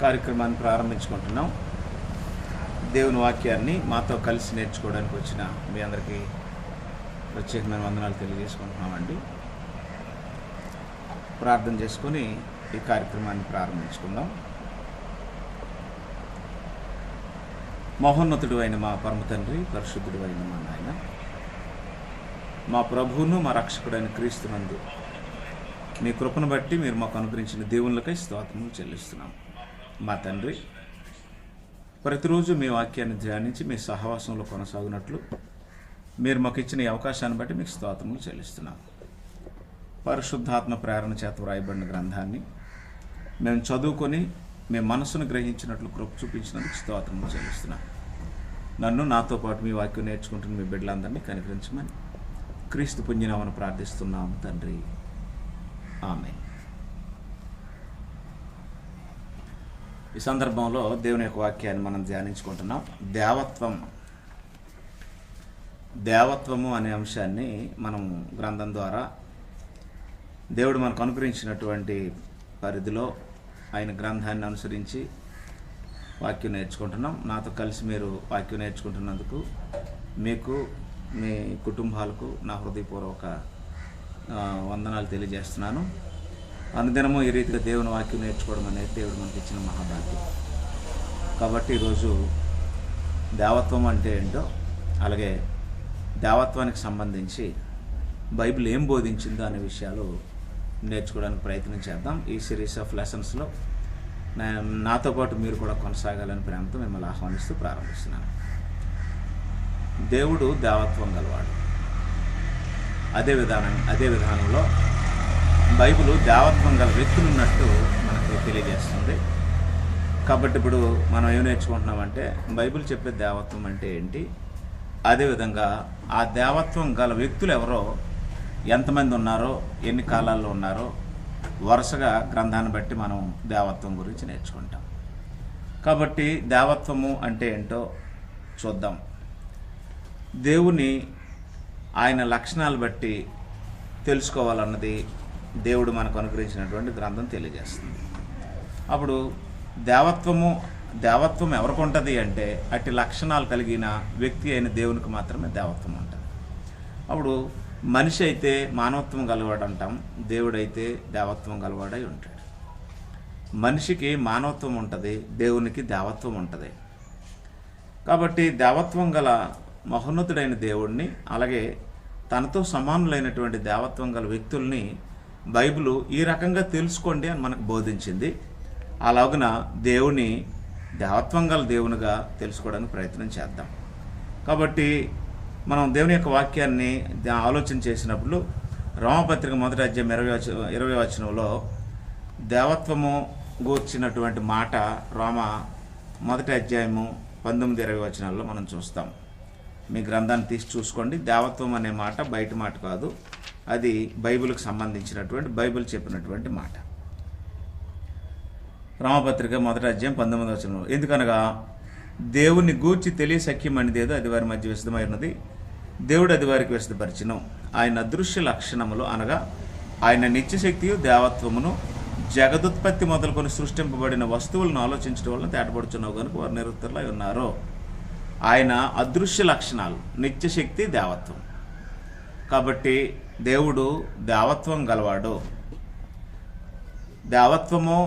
కార్యక్రమాన్ని ప్రారంభించుకుంటున్నాం. దేవుని వాక్యాన్ని మాతో కలిసి నేర్చుకోవడానికి వచ్చిన మీ అందరికీ ప్రత్యేకమైన వందనాలు తెలియజేసుకుంటున్నామండి. ప్రార్థన చేసుకొని ఈ కార్యక్రమాన్ని ప్రారంభించుకుందాం. మహోన్నతుడు అయిన మా పరమ తండ్రి, పరిశుద్ధుడు అయిన మా నాయన, మా ప్రభువును మా రక్షకుడైన క్రీస్తునందు మీ కృపను బట్టి మీరు మాకు అనుగ్రహించిన దేవుళ్ళకై స్తోత్రములు చెల్లిస్తున్నాం. మా తండ్రి, ప్రతిరోజు మీ వాక్యాన్ని ధ్యానించి మీ సహవాసంలో కొనసాగినట్లు మీరు మాకు ఇచ్చిన ఈ అవకాశాన్ని బట్టి మీకు స్తోత్రములు చెల్లిస్తున్నాం. పరిశుద్ధాత్మ ప్రేరణ చేత వ్రాయబడిన గ్రంథాన్ని మేము చదువుకొని మీ మనసును గ్రహించినట్లు కృప చూపించినందుకు స్తోత్రములు చెల్లిస్తున్నాం. నన్ను, నాతో పాటు మీ వాక్యం నేర్చుకుంటున్న మీ బిడ్డలందరినీ కనికరించమని క్రీస్తు పుణ్యనామమున ప్రార్థిస్తున్నాము తండ్రి, ఆమేన్. ఈ సందర్భంలో దేవుని యొక్క వాక్యాన్ని మనం ధ్యానించుకుంటున్నాం. దేవత్వము అనే అంశాన్ని మనం గ్రంథం ద్వారా దేవుడు మనకు అనుగ్రహించినటువంటి పరిధిలో ఆయన గ్రంథాన్ని అనుసరించి వాక్యం నేర్చుకుంటున్నాం. నాతో కలిసి మీరు వాక్యం నేర్చుకుంటున్నందుకు మీకు, మీ కుటుంబాలకు నా హృదయపూర్వక వందనాలు తెలియజేస్తున్నాను. అనుదినము ఈ రీతిగా దేవుని వాక్యం నేర్చుకోవడం అనేది దేవుడు మనకి ఇచ్చిన మహాభాగ్యం. కాబట్టి ఈరోజు దేవత్వం అంటే ఏంటో, అలాగే దేవత్వానికి సంబంధించి బైబిల్ ఏం బోధించిందో అనే విషయాలు నేర్చుకోవడానికి ప్రయత్నం చేద్దాం. ఈ సిరీస్ ఆఫ్ లెసన్స్లో నాతో పాటు మీరు కూడా కొనసాగాలని ప్రేమతో మిమ్మల్ని ఆహ్వానిస్తూ ప్రారంభిస్తున్నాను. దేవుడు దేవత్వం గలవాడు. అదే విధానంలో బైబిల్ దేవత్వం గల వ్యక్తులు ఉన్నట్టు మనకు తెలియజేస్తుంది. కాబట్టి ఇప్పుడు మనం ఏం నేర్చుకుంటున్నామంటే, బైబిల్ చెప్పే దేవత్వం అంటే ఏంటి, అదేవిధంగా ఆ దేవత్వం గల వ్యక్తులు ఎవరో, ఎంతమంది ఉన్నారో, ఎన్ని కాలాల్లో ఉన్నారో, వరుసగా గ్రంథాన్ని బట్టి మనం దేవత్వం గురించి నేర్చుకుంటాం. కాబట్టి దేవత్వము అంటే ఏంటో చూద్దాం. దేవుని ఆయన లక్షణాలు బట్టి తెలుసుకోవాలన్నది దేవుడు మనకు అనుగ్రహించినటువంటి గ్రంథం తెలియజేస్తుంది. అప్పుడు దేవత్వం ఎవరికి ఉంటుంది అంటే, అట్టి లక్షణాలు కలిగిన వ్యక్తి అయిన దేవునికి మాత్రమే దేవత్వం ఉంటుంది. అప్పుడు మనిషి అయితే మానవత్వం గలవాడు అంటాం, దేవుడైతే దేవత్వం గలవాడై ఉంటాడు. మనిషికి మానవత్వం ఉంటుంది, దేవునికి దేవత్వం ఉంటుంది. కాబట్టి దేవత్వం గల మహోన్నతుడైన దేవుడిని, అలాగే తనతో సమానులైనటువంటి దేవత్వం గల వ్యక్తుల్ని బైబిల్ ఈ రకంగా తెలుసుకోండి అని మనకు బోధించింది. అలాగున దేవుని దేవత్వం గల దేవునిగా తెలుసుకోవడానికి ప్రయత్నం చేద్దాం. కాబట్టి మనం దేవుని యొక్క వాక్యాన్ని ఆలోచన చేసినప్పుడు రోమపత్రిక 1వ అధ్యాయం 20వ వచనంలో దేవత్వము గూర్చినటువంటి మాట రోమ 1వ అధ్యాయము 19-20 వచనాల్లో మనం చూస్తాం. మీ గ్రంథాన్ని తీసి చూసుకోండి. దేవత్వం అనే మాట బయట మాట కాదు, అది బైబిల్కి సంబంధించినటువంటి, బైబిల్ చెప్పినటువంటి మాట. రోమపత్రిక 1వ అధ్యాయం 19వ వచనం, ఎందుకనగా దేవుని గూర్చి తెలియసఖ్యమనిదేదో అది వారి మధ్య విశదమై ఉన్నది, దేవుడు అది వారికి విశదపరిచెను. ఆయన అదృశ్య లక్షణములు అనగా ఆయన నిత్యశక్తియు దేవత్వమును జగదుత్పత్తి మొదలుకొని సృష్టింపబడిన వస్తువులను ఆలోచించడం వల్ల తేటపడుచున్నావు కనుక వారు నిరుత్తరులై ఉన్నారు. ఆయన అదృశ్య లక్షణాలు, నిత్యశక్తి, దేవత్వం. కాబట్టి దేవుడు దేవత్వం గలవాడు. దేవత్వము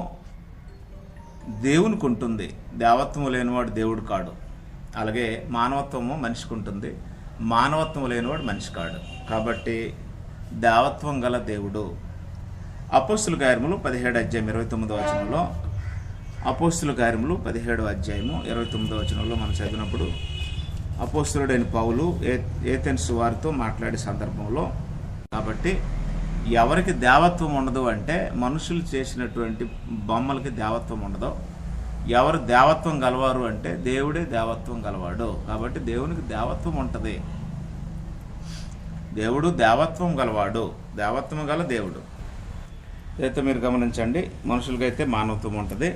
దేవునికి ఉంటుంది, దేవత్వం లేనివాడు దేవుడు కాడు. అలాగే మానవత్వము మనిషికి ఉంటుంది, మానవత్వం లేనివాడు మనిషి కాడు. కాబట్టి దేవత్వం గల దేవుడు. అపోస్తుల కార్యములు 17వ అధ్యాయం 29వ వచనంలో, అపోస్తుల కార్యములు 17వ అధ్యాయము 29వ వచనంలో మనం చదివినప్పుడు అపోస్తులుడైన పౌలు ఏథెన్స్ వారితో మాట్లాడే సందర్భంలో, కాబట్టి ఎవరికి దేవత్వం ఉండదు అంటే, మనుషులు చేసినటువంటి బొమ్మలకి దేవత్వం ఉండదు. ఎవరు దేవత్వం గలవారు అంటే దేవుడే దేవత్వం గలవాడు. కాబట్టి దేవునికి దేవత్వం ఉంటుంది. దేవుడు దేవత్వం గలవాడు, దేవత్వం గల దేవుడు. అయితే మీరు గమనించండి, మనుషులకైతే మానవత్వం ఉంటుంది,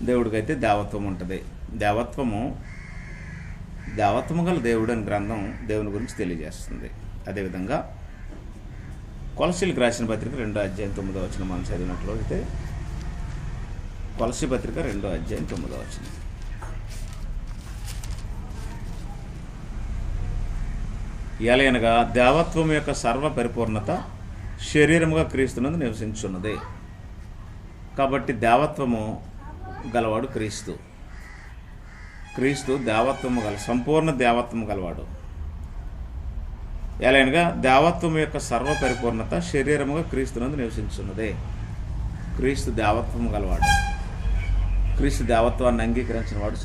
దేవుడికైతే దేవత్వం ఉంటుంది. దేవత్వము గల దేవుడు అని గ్రంథం దేవుని గురించి తెలియజేస్తుంది. అదేవిధంగా కొలసీలకు రాసిన పత్రిక 2వ అధ్యాయం 9వ వచనం మనం చదివినట్లయితే, కొలస్సీ పత్రిక 2వ అధ్యాయం 9వ వచనం. ఎలయనగా దేవత్వం యొక్క సర్వ పరిపూర్ణత శరీరముగా క్రీస్తునందు నివసించున్నది. కాబట్టి దేవత్వము గలవాడు క్రీస్తు. క్రీస్తు దేవత్వము సంపూర్ణ దేవత్వము గలవాడు. ఎలయనగా దేవత్వం యొక్క సర్వ పరిపూర్ణత శరీరముగా క్రీస్తునందు నివసించున్నది. క్రీస్తు దేవత్వము గలవాడు. క్రీస్తు దేవత్వాన్ని అంగీకరించిన వాడు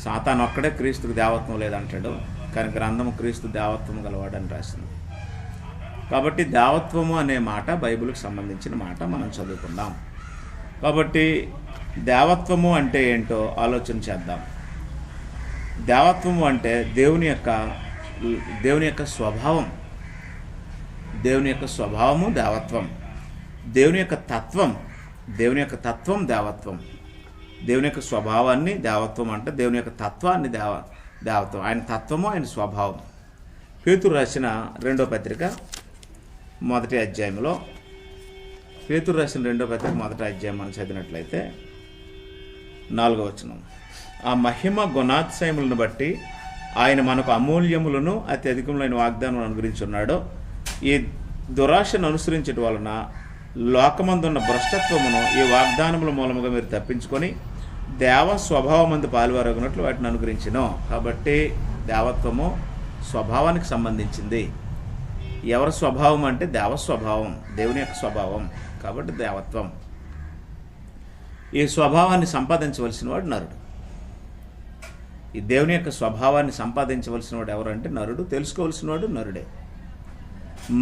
సాతాను ఒక్కడే క్రీస్తుకు దేవత్వం లేదంటాడు. కానీ గ్రంథము క్రీస్తు దేవత్వము గలవాడు అని రాసింది. కాబట్టి దేవత్వము అనే మాట బైబిల్కి సంబంధించిన మాట మనం చదువుకుందాం. కాబట్టి దేవత్వము అంటే ఏంటో ఆలోచన చేద్దాం. దేవత్వము అంటే దేవుని యొక్క స్వభావం. దేవుని యొక్క స్వభావము దేవత్వం. దేవుని యొక్క తత్వం దేవత్వం. దేవుని యొక్క స్వభావాన్ని దేవత్వం అంటే దేవుని యొక్క తత్వాన్ని దేవత్వం. ఆయన తత్వము, ఆయన స్వభావం. పేతురు రాసిన 2వ పత్రిక 1వ అధ్యాయంలో మనం చదివినట్లయితే 4వ వచనం. ఆ మహిమ గుణాతిశయములను బట్టి ఆయన మనకు అమూల్యములను అతి అధికములైన వాగ్దానం అనుగ్రహించున్నాడు. ఈ దురాశను అనుసరించడం వలన లోకమందున్న భ్రష్టత్వమును ఈ వాగ్దానముల మూలముగా మీరు తప్పించుకొని దేవ స్వభావమందు పాలువారగినట్లు వాటిని అనుగ్రహించిను. కాబట్టి దేవత్వము స్వభావానికి సంబంధించింది. ఎవరి స్వభావం అంటే దేవస్వభావం, దేవుని యొక్క స్వభావం. కాబట్టి దేవత్వం. ఈ స్వభావాన్ని సంపాదించవలసిన వాడు నరుడు. ఈ దేవుని యొక్క స్వభావాన్ని సంపాదించవలసిన వాడు ఎవరంటే నరుడు. తెలుసుకోవలసిన వాడు నరుడే.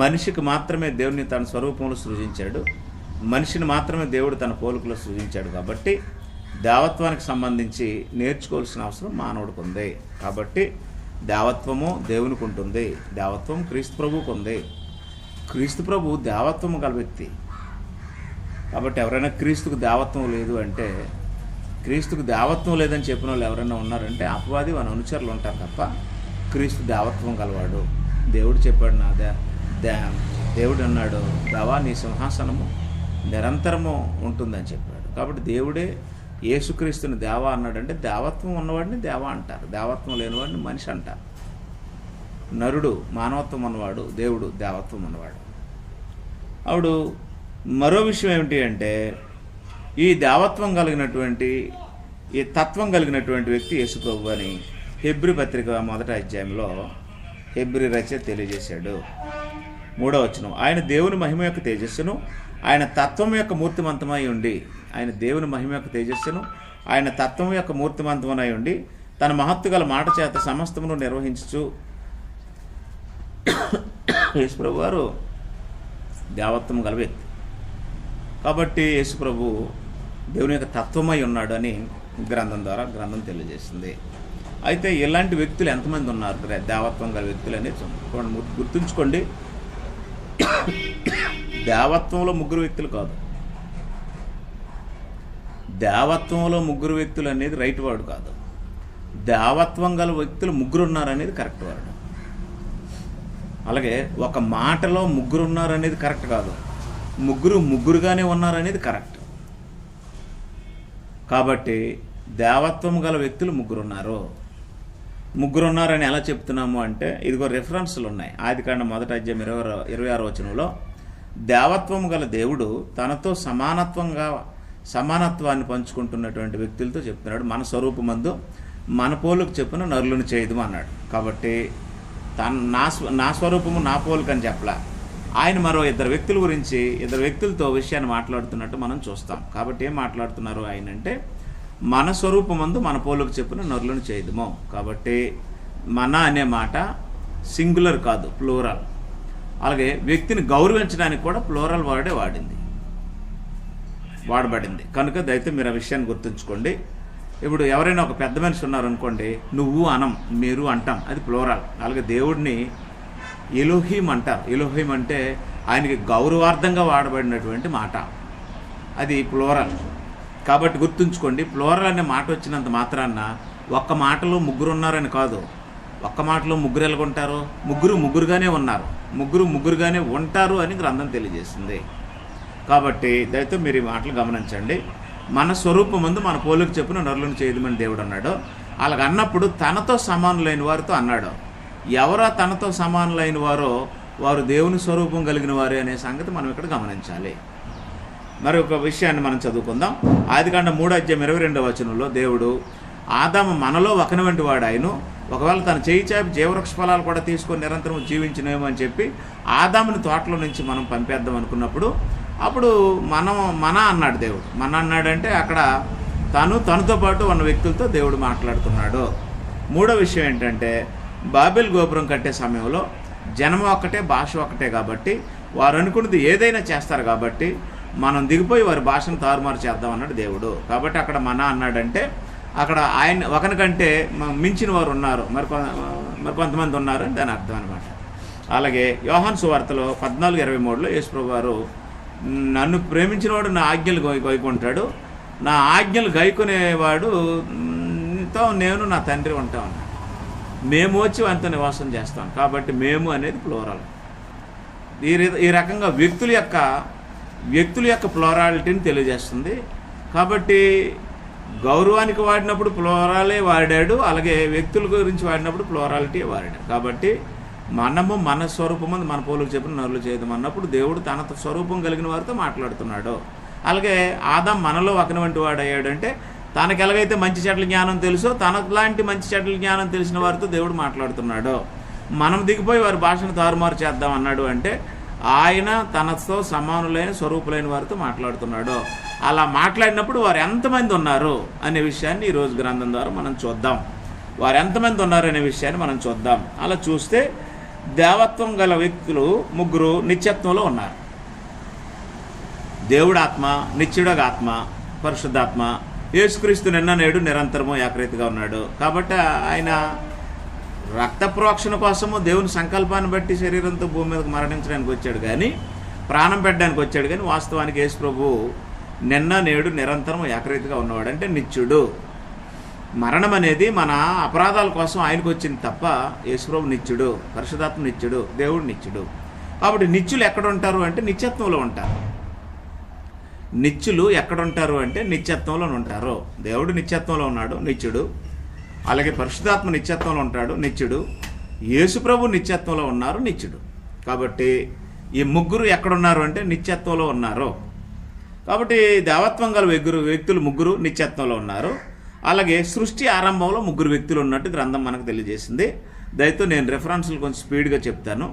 మనిషికి మాత్రమే దేవుని తన స్వరూపంలో సృజించాడు. మనిషిని మాత్రమే దేవుడు తన పోలికలో సృజించాడు. కాబట్టి దేవత్వానికి సంబంధించి నేర్చుకోవాల్సిన అవసరం మానవుడికి ఉంది. కాబట్టి దేవత్వము దేవునికి ఉంటుంది. దేవత్వం క్రీస్తు ప్రభువుకు ఉంది. క్రీస్తు ప్రభు దేవత్వము గల వ్యక్తి. కాబట్టి ఎవరైనా క్రీస్తుకు దేవత్వం లేదు అంటే, క్రీస్తుకు దేవత్వం లేదని చెప్పిన వాళ్ళు ఎవరైనా ఉన్నారంటే అపవాది వాని అనుచరులు ఉంటారు తప్ప క్రీస్తు దేవత్వం గలవాడు. దేవుడు చెప్పాడు, దేవుడు అన్నాడు, దేవా నీ సింహాసనము నిరంతరము ఉంటుందని చెప్పాడు. కాబట్టి దేవుడే యేసుక్రీస్తుని దేవా అన్నాడంటే దేవత్వం ఉన్నవాడిని దేవా అంటారు, దేవత్వం లేనివాడిని మనిషి అంటారు. నరుడు మానవత్వం ఉన్నవాడు, దేవుడు దేవత్వం ఉన్నవాడు. అప్పుడు మరో విషయం ఏమిటి అంటే, ఈ దేవత్వం కలిగినటువంటి, ఈ తత్వం కలిగినటువంటి వ్యక్తి యేసుప్రభు అని హెబ్రీ పత్రిక 1వ అధ్యాయంలో హెబ్రీ రచయిత తెలియజేశాడు. 3వ వచనం. ఆయన దేవుని మహిమ యొక్క తేజస్సును, ఆయన తత్వం యొక్క మూర్తిమంతమై ఉండి, ఆయన దేవుని మహిమ యొక్క తేజస్సును, ఆయన తత్వం యొక్క మూర్తిమంతమై ఉండి తన మహత్తు గల మాట చేత సమస్తమును నిర్వహించు. యేసుప్రభు వారు దేవత్వం గల వ్యక్తి. కాబట్టి యేసుప్రభు దేవుని యొక్క తత్వమై ఉన్నాడు అని గ్రంథం తెలియజేస్తుంది. అయితే ఇలాంటి వ్యక్తులు ఎంతమంది ఉన్నారు దేవత్వం గల వ్యక్తులు అనేది గుర్తుంచుకోండి. దేవత్వంలో ముగ్గురు వ్యక్తులు కాదు, దేవత్వంలో ముగ్గురు వ్యక్తులు అనేది రైట్ వర్డ్ కాదు. దేవత్వం గల వ్యక్తులు ముగ్గురు ఉన్నారనేది కరెక్ట్ వర్డ్. అలాగే ఒక మాటలో ముగ్గురు ఉన్నారనేది కరెక్ట్ కాదు, ముగ్గురుగానే ఉన్నారనేది కరెక్ట్. కాబట్టి దేవత్వం గల వ్యక్తులు ముగ్గురున్నారని ఎలా చెప్తున్నాము అంటే, ఇదిగో రెఫరెన్స్లు ఉన్నాయి. ఆదికాండం 1వ అధ్యాయం 26వ వచనంలో దేవత్వం గల దేవుడు తనతో సమానత్వాన్ని పంచుకుంటున్నటువంటి వ్యక్తులతో చెప్తున్నాడు. మన స్వరూపమందు మన పోలుకు చెప్పిన నరులను చేయదు అన్నాడు. కాబట్టి నా స్వరూపము నా పోలుకు అని చెప్పలా. ఆయన మరో ఇద్దరు వ్యక్తులతో విషయాన్ని మాట్లాడుతున్నట్టు మనం చూస్తాం. కాబట్టి ఏం మాట్లాడుతున్నారు ఆయన అంటే, మన స్వరూపమందు మన పోలుకు చెప్పిన నరులను చేయదుమో. కాబట్టి మన అనే మాట సింగులర్ కాదు, ప్లూరల్. అలాగే వ్యక్తిని గౌరవించడానికి కూడా ప్లూరల్ వర్డే వాడబడింది. కనుక దయతో మీరు ఆ విషయాన్ని గుర్తుంచుకోండి. ఇప్పుడు ఎవరైనా ఒక పెద్ద మనిషి ఉన్నారనుకోండి, నువ్వు అనం, మీరు అంటాం, అది ప్లూరల్. అలాగే దేవుడిని ఎలోహీం అంటారు. ఎలోహీం అంటే ఆయనకి గౌరవార్థంగా వాడబడినటువంటి మాట, అది ప్లూరల్. కాబట్టి గుర్తుంచుకోండి, ప్లూరల్ అనే మాట వచ్చినంత మాత్రాన ఒక్క మాటలో ముగ్గురు ఉన్నారని కాదు. ఒక్క మాటలో ముగ్గురు ఎలాగుంటారు? ముగ్గురుగానే ఉన్నారు, ముగ్గురుగానే ఉంటారు అని గ్రంథం తెలియజేస్తుంది. కాబట్టి దయతో మీరు ఈ మాటలు గమనించండి. మన స్వరూపమందు మన పోలిక చెప్పున నరులను చేయదమని దేవుడు అన్నాడు. అలాగ అన్నప్పుడు తనతో సమానులైన వారితో అన్నాడు. ఎవరా తనతో సమానులైన వారో వారు దేవుని స్వరూపం కలిగిన వారే అనే సంగతి మనం ఇక్కడ గమనించాలి. మరి ఒక విషయాన్ని మనం చదువుకుందాం. ఆదికాండం 3:22 దేవుడు ఆదాము మనలో ఒకని వంటి వాడు ఆయన, ఒకవేళ తన చేయి చాపి జీవవృక్ష ఫలాలు కూడా తీసుకొని నిరంతరం జీవించినేమో అని చెప్పి ఆదాముని తోటలో నుంచి మనం పంపేద్దాం అనుకున్నప్పుడు అప్పుడు మన అన్నాడు దేవుడు. మన అన్నాడంటే అక్కడ తనతో పాటు ఉన్న వ్యక్తులతో దేవుడు మాట్లాడుతున్నాడు. మూడో విషయం ఏంటంటే బాబెల్ గోపురం కట్టే సమయంలో జనం ఒక్కటే, భాష ఒక్కటే కాబట్టి వారు అనుకున్నది ఏదైనా చేస్తారు కాబట్టి మనం దిగిపోయి వారి భాషను తారుమారు చేద్దాం అన్నాడు దేవుడు. కాబట్టి అక్కడ మన అన్నాడంటే అక్కడ ఆయన ఒకరికంటే మించిన వారు ఉన్నారు, మరి కొంతమంది ఉన్నారు అని దాని అర్థం అనమాట. అలాగే యోహాను సువార్తలో 14:23 యేసుప్రభు వారు నన్ను ప్రేమించినవాడు నా ఆజ్ఞలు గైకుంటాడు, నా ఆజ్ఞలు గైకునేవాడుతో నేను నా తండ్రి ఉంటాను, మేము వచ్చి వారితో నివాసం చేస్తాం. కాబట్టి మేము అనేది ప్లోరల్. ఈ రకంగా వ్యక్తుల యొక్క ప్లోరాలిటీని తెలియజేస్తుంది. కాబట్టి గౌరవానికి వాడినప్పుడు ప్లోరాలే వాడాడు, అలాగే వ్యక్తుల గురించి వాడినప్పుడు ప్లోరాలిటీ వాడాడు. కాబట్టి మనము మన స్వరూపం మన పోలిక చెప్పిన నరులు చేయడం అన్నప్పుడు దేవుడు తన స్వరూపం కలిగిన వారితో మాట్లాడుతున్నాడు. అలాగే ఆదాం మనలో ఒకని వంటి వాడు అయ్యాడంటే తనకు ఎలాగైతే మంచి చెడ్ల జ్ఞానం తెలుసో తనకు లాంటి మంచి చెడ్ల జ్ఞానం తెలిసిన వారితో దేవుడు మాట్లాడుతున్నాడు. మనం దిగిపోయి వారి భాషను తారుమారు చేద్దాం అన్నాడు అంటే ఆయన తనతో సమానులైన స్వరూపులైన వారితో మాట్లాడుతున్నాడు. అలా మాట్లాడినప్పుడు వారు ఎంతమంది ఉన్నారు అనే విషయాన్ని ఈరోజు గ్రంథం ద్వారా మనం చూద్దాం. వారు ఎంతమంది ఉన్నారు అనే విషయాన్ని మనం చూద్దాం. అలా చూస్తే దేవత్వం గల వ్యక్తులు ముగ్గురు నిత్యత్వంలో ఉన్నారు. దేవుడు ఆత్మ, నిత్యుడగ ఆత్మ, పరిశుద్ధాత్మ. యేసుక్రీస్తు నిన్న నేడు నిరంతరము ఏకరీతిగా ఉన్నాడు. కాబట్టి ఆయన రక్త ప్రోక్షణ కోసము దేవుని సంకల్పాన్ని బట్టి శరీరంతో భూమి మీదకి మరణించడానికి వచ్చాడు కానీ, ప్రాణం పెట్టడానికి వచ్చాడు కానీ, వాస్తవానికి యేసు ప్రభు నిన్న నేడు నిరంతరం ఏకరీతిగా ఉన్నవాడు. అంటే నిత్యుడు. మరణం అనేది మన అపరాధాల కోసం ఆయనకు వచ్చింది తప్ప యేసు ప్రభు నిత్యుడు, పరిశుద్ధాత్మ నిత్యుడు, దేవుడు నిత్యుడు. కాబట్టి నిత్యులు ఎక్కడ ఉంటారు అంటే నిత్యత్వంలో ఉంటారు. నిత్యులు ఎక్కడ ఉంటారు అంటే నిత్యత్వంలో ఉంటారు. దేవుడు నిత్యత్వంలో ఉన్నాడు, నిత్యుడు. అలాగే పరిశుద్ధాత్మ నిత్యత్వంలో ఉంటాడు, నిత్యుడు. యేసు ప్రభు నిత్యత్వంలో ఉన్నారు, నిత్యుడు. కాబట్టి ఈ ముగ్గురు ఎక్కడున్నారు అంటే నిత్యత్వంలో ఉన్నారు. కాబట్టి దేవత్వం గల వ్యక్తులు ముగ్గురు నిత్యత్వంలో ఉన్నారు. అలాగే సృష్టి ఆరంభంలో ముగ్గురు వ్యక్తులు ఉన్నట్టు గ్రంథం మనకు తెలియజేసింది. దయతో నేను రెఫరెన్స్లు కొంచెం స్పీడ్గా చెప్తాను,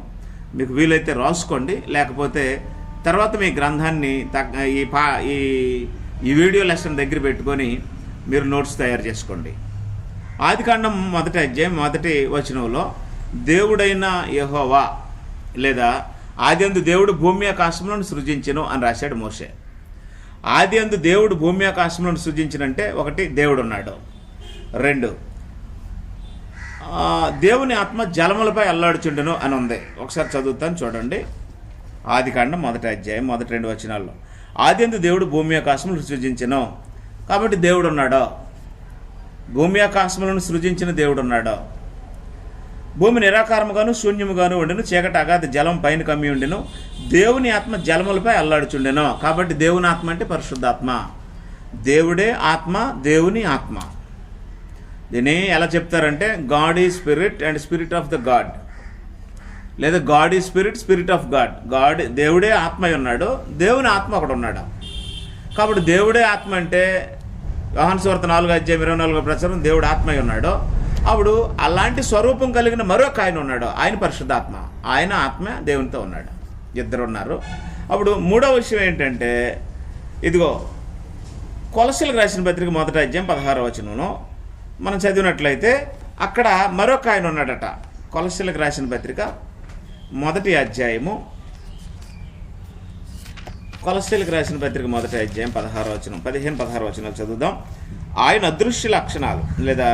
మీకు వీలైతే రాసుకోండి, లేకపోతే తర్వాత మీ గ్రంథాన్ని ఈ వీడియో లెసన్ దగ్గర పెట్టుకొని మీరు నోట్స్ తయారు చేసుకోండి. ఆదికాండం 1:1 దేవుడైన యెహోవా లేదా ఆదియందు దేవుడు భూమి ఆకాశములను సృజించెను అని రాశాడు మోషే. ఆదియందు దేవుడు భూమి ఆకాశములను సృజించినంటే 1 దేవుడు ఉన్నాడు, 2 దేవుని ఆత్మ జలములపై అల్లాడుచుండెను అని ఉంది. ఒకసారి చదువుతాను చూడండి. ఆదికాండం 1:2 ఆదియందు దేవుడు భూమి ఆకాశములను సృజించెను. కాబట్టి దేవుడు ఉన్నాడు, భూమి ఆకాశములను సృజించిన దేవుడు ఉన్నాడు. భూమి నిరాకారముగాను శూన్యముగాను ఉండెను, చీకటి అగాధ జలం పైన కమ్మి ఉండెను, దేవుని ఆత్మ జలములపై అల్లాడుచుండెను. కాబట్టి దేవుని ఆత్మ అంటే పరిశుద్ధాత్మ. దేవుడే ఆత్మ, దేవుని ఆత్మ. దీన్ని ఎలా చెప్తారంటే God is spirit and spirit of the God, లేదా God is spirit, spirit of God. దేవుడే ఆత్మ ఉన్నాడు, దేవుని ఆత్మ ఒకడు ఉన్నాడు. కాబట్టి దేవుడే ఆత్మ అంటే యోహాను సువార్త 4:24 ప్రకారం దేవుడు ఆత్మ ఉన్నాడు. అప్పుడు అలాంటి స్వరూపం కలిగిన మరొక ఆయన ఉన్నాడు, ఆయన పరిశుద్ధాత్మ. ఆయన ఆత్మ దేవునితో ఉన్నాడు, ఇద్దరు ఉన్నారు. అప్పుడు మూడవ విషయం ఏంటంటే ఇదిగో కొలస్సీలకు రాసిన పత్రిక 1:16 మనం చదివినట్లయితే అక్కడ మరొక ఆయన ఉన్నాడట. కొలస్సీలకు రాసిన పత్రిక 1 అధ్యాయము, కొలస్సీలకు రాసిన పత్రిక 1 అధ్యాయం 15-16 చదువుదాం. ఆయన అదృశ్య లక్షణాలు లేదా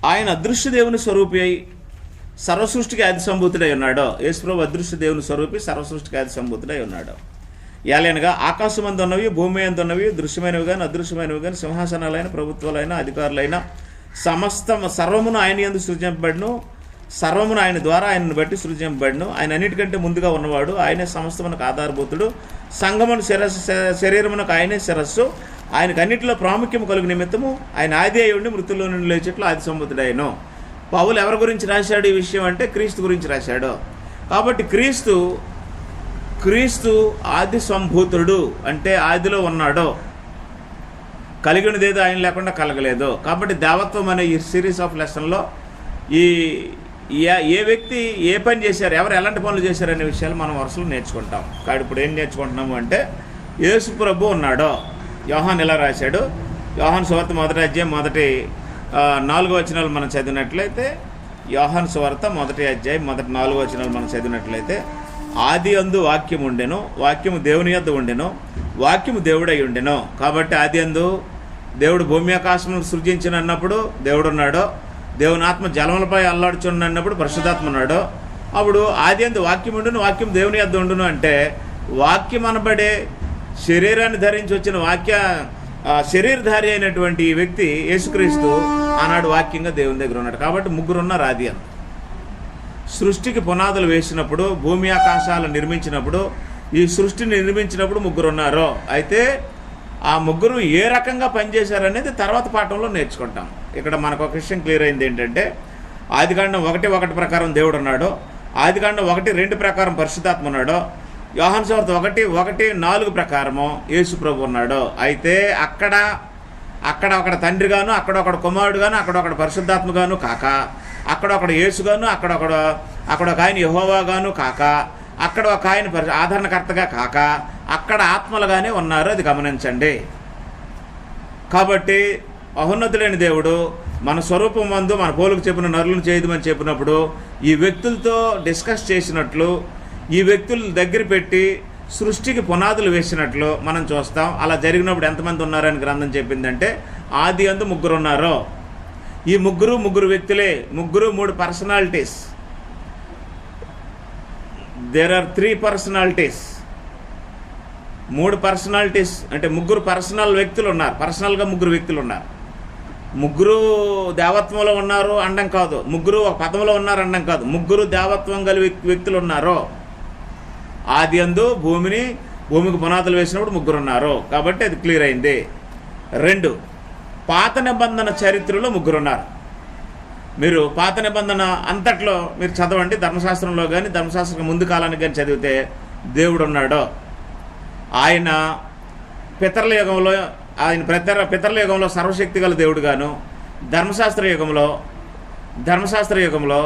ఆయన అదృశ్య దేవుని స్వరూపి అయి సర్వసృష్టికి ఆది సంభూతుడై ఉన్నాడు. యేసుప్రభు అదృశ్య దేవుని స్వరూపి, సర్వసృష్టికి ఆది సంభూతుడై ఉన్నాడు. ఏలైనగా ఆకాశమందు ఉన్నవి, భూమి యందు ఉన్నవి, దృశ్యమైనవి కానీ అదృశ్యమైనవి కానీ, సింహాసనాలైన, ప్రభుత్వాలైన, అధికారులైన సర్వమును ఆయన యందు సృజింపబడును. సర్వమును ఆయన ద్వారా ఆయనను బట్టి సృజింపబడిను. ఆయన అన్నిటికంటే ముందుగా ఉన్నవాడు, ఆయనే సమస్తమునకు ఆధారభూతుడు. సంఘమును శరీరమునకు ఆయనే శిరస్సు. ఆయనకు అన్నింటిలో ప్రాముఖ్యం కలుగు నిమిత్తము ఆయన ఆది అయి ఉండి మృతుల్లో నుండి లేచేట్లు ఆది సంబుద్ధుడైను. పౌలు ఎవరి గురించి రాశాడు ఈ విషయం అంటే క్రీస్తు గురించి రాశాడు. కాబట్టి క్రీస్తు ఆది సంభూతుడు అంటే ఆదిలో ఉన్నాడు, కలిగినదేదో ఆయన లేకుండా కలగలేదు. కాబట్టి దేవత్వం అనే ఈ సిరీస్ ఆఫ్ లెసన్లో ఏ వ్యక్తి ఏ పని చేశారు, ఎవరు ఎలాంటి పనులు చేశారనే విషయాలు మనం వరుసలో నేర్చుకుంటాం. కాబట్టి ఇప్పుడు ఏం నేర్చుకుంటున్నాము అంటే యేసు ప్రభు ఉన్నాడో. యోహాన్ ఇలా రాశాడు. యోహాను సువార్త 1వ అధ్యాయం 4వ వచనాలు మనం చదివినట్లయితే, యోహాను సువార్త 1వ అధ్యాయం 4వ వచనాలు మనం చదివినట్లయితే, ఆది అందు వాక్యం ఉండెను, వాక్యము దేవుని యొద్ద ఉండెను, వాక్యము దేవుడై ఉండెను. కాబట్టి ఆది అందు దేవుడు భూమి ఆకాశమును సృజించిన అన్నప్పుడు దేవుడు ఉన్నాడు. దేవుని ఆత్మ జలములపై అల్లాడుచున్న అన్నప్పుడు పరిశుద్ధాత్మ ఉన్నాడు. అప్పుడు ఆది అందు వాక్యం ఉండును, వాక్యం దేవుని యొద్ద ఉండును అంటే వాక్యం అనబడే శరీరాన్ని ధరించి వచ్చిన శరీరధారి అయినటువంటి ఈ వ్యక్తి యేసుక్రీస్తు ఆనాడు వాక్యంగా దేవుని దగ్గర ఉన్నాడు. కాబట్టి ముగ్గురున్నారు ఆది అందు. సృష్టికి పునాదులు వేసినప్పుడు, భూమి ఆకాశాలు నిర్మించినప్పుడు, ఈ సృష్టిని నిర్మించినప్పుడు ముగ్గురున్నారు. అయితే ఆ ముగ్గురు ఏ రకంగా పనిచేశారనేది తర్వాత పాఠంలో నేర్చుకుంటాం. ఇక్కడ మనకు ఒక విషయం క్లియర్ అయింది ఏంటంటే, ఆదికాండం 1:1 ప్రకారం దేవుడు ఉన్నాడు, ఆదికాండం 1:2 ప్రకారం పరిశుద్ధాత్మ ఉన్నాడు, యోహాను సువార్త 1:4 ప్రకారము యేసు ప్రభు ఉన్నాడు. అయితే అక్కడ ఒకడు తండ్రిగాను, అక్కడ ఒకడు కుమారుడుగాను, అక్కడ ఒకడు పరిశుద్ధాత్మగాను కాక, అక్కడ ఒకడు యేసుగాను, అక్కడ ఒక ఆయన యెహోవాగాను కాక, అక్కడ ఒక ఆయన ఆదరణకర్తగా కాక, అక్కడ ఆత్మలుగానే ఉన్నారు. అది గమనించండి. కాబట్టి మహోన్నతుడైన దేవుడు మన స్వరూపం మందు మన పోలుకు చెప్పిన నరులను చేయదమని చెప్పినప్పుడు ఈ వ్యక్తులతో డిస్కస్ చేసినట్లు, ఈ వ్యక్తుల దగ్గర పెట్టి సృష్టికి పునాదులు వేసినట్లు మనం చూస్తాం. అలా జరిగినప్పుడు ఎంతమంది ఉన్నారని గ్రంథం చెప్పిందంటే ఆది అందు ముగ్గురు ఉన్నారు. ఈ ముగ్గురు వ్యక్తులే, 3 personalities. There are 3 personalities. 3 personalities అంటే 3 పర్సనల్ వ్యక్తులు ఉన్నారు. పర్సనల్గా 3 వ్యక్తులు ఉన్నారు. 3 దేవత్వంలో ఉన్నారు అనడం కాదు, 3 ఒక పదంలో ఉన్నారు అనడం కాదు, 3 దేవత్వం గల వ్యక్తులు ఉన్నారు. ఆది అందు భూమికి పునాదులు వేసినప్పుడు 3 ఉన్నారు. కాబట్టి అది క్లియర్ అయింది. 2, పాత నిబంధన చరిత్రలో 3 ఉన్నారు. మీరు పాత నిబంధన అంతట్లో మీరు చదవండి, ధర్మశాస్త్రంలో కానీ ధర్మశాస్త్రం ముందు కాలానికి కానీ చదివితే దేవుడు ఉన్నాడు. ఆయన పితరుల యుగంలో సర్వశక్తి గల దేవుడు గాను, ధర్మశాస్త్ర యుగంలో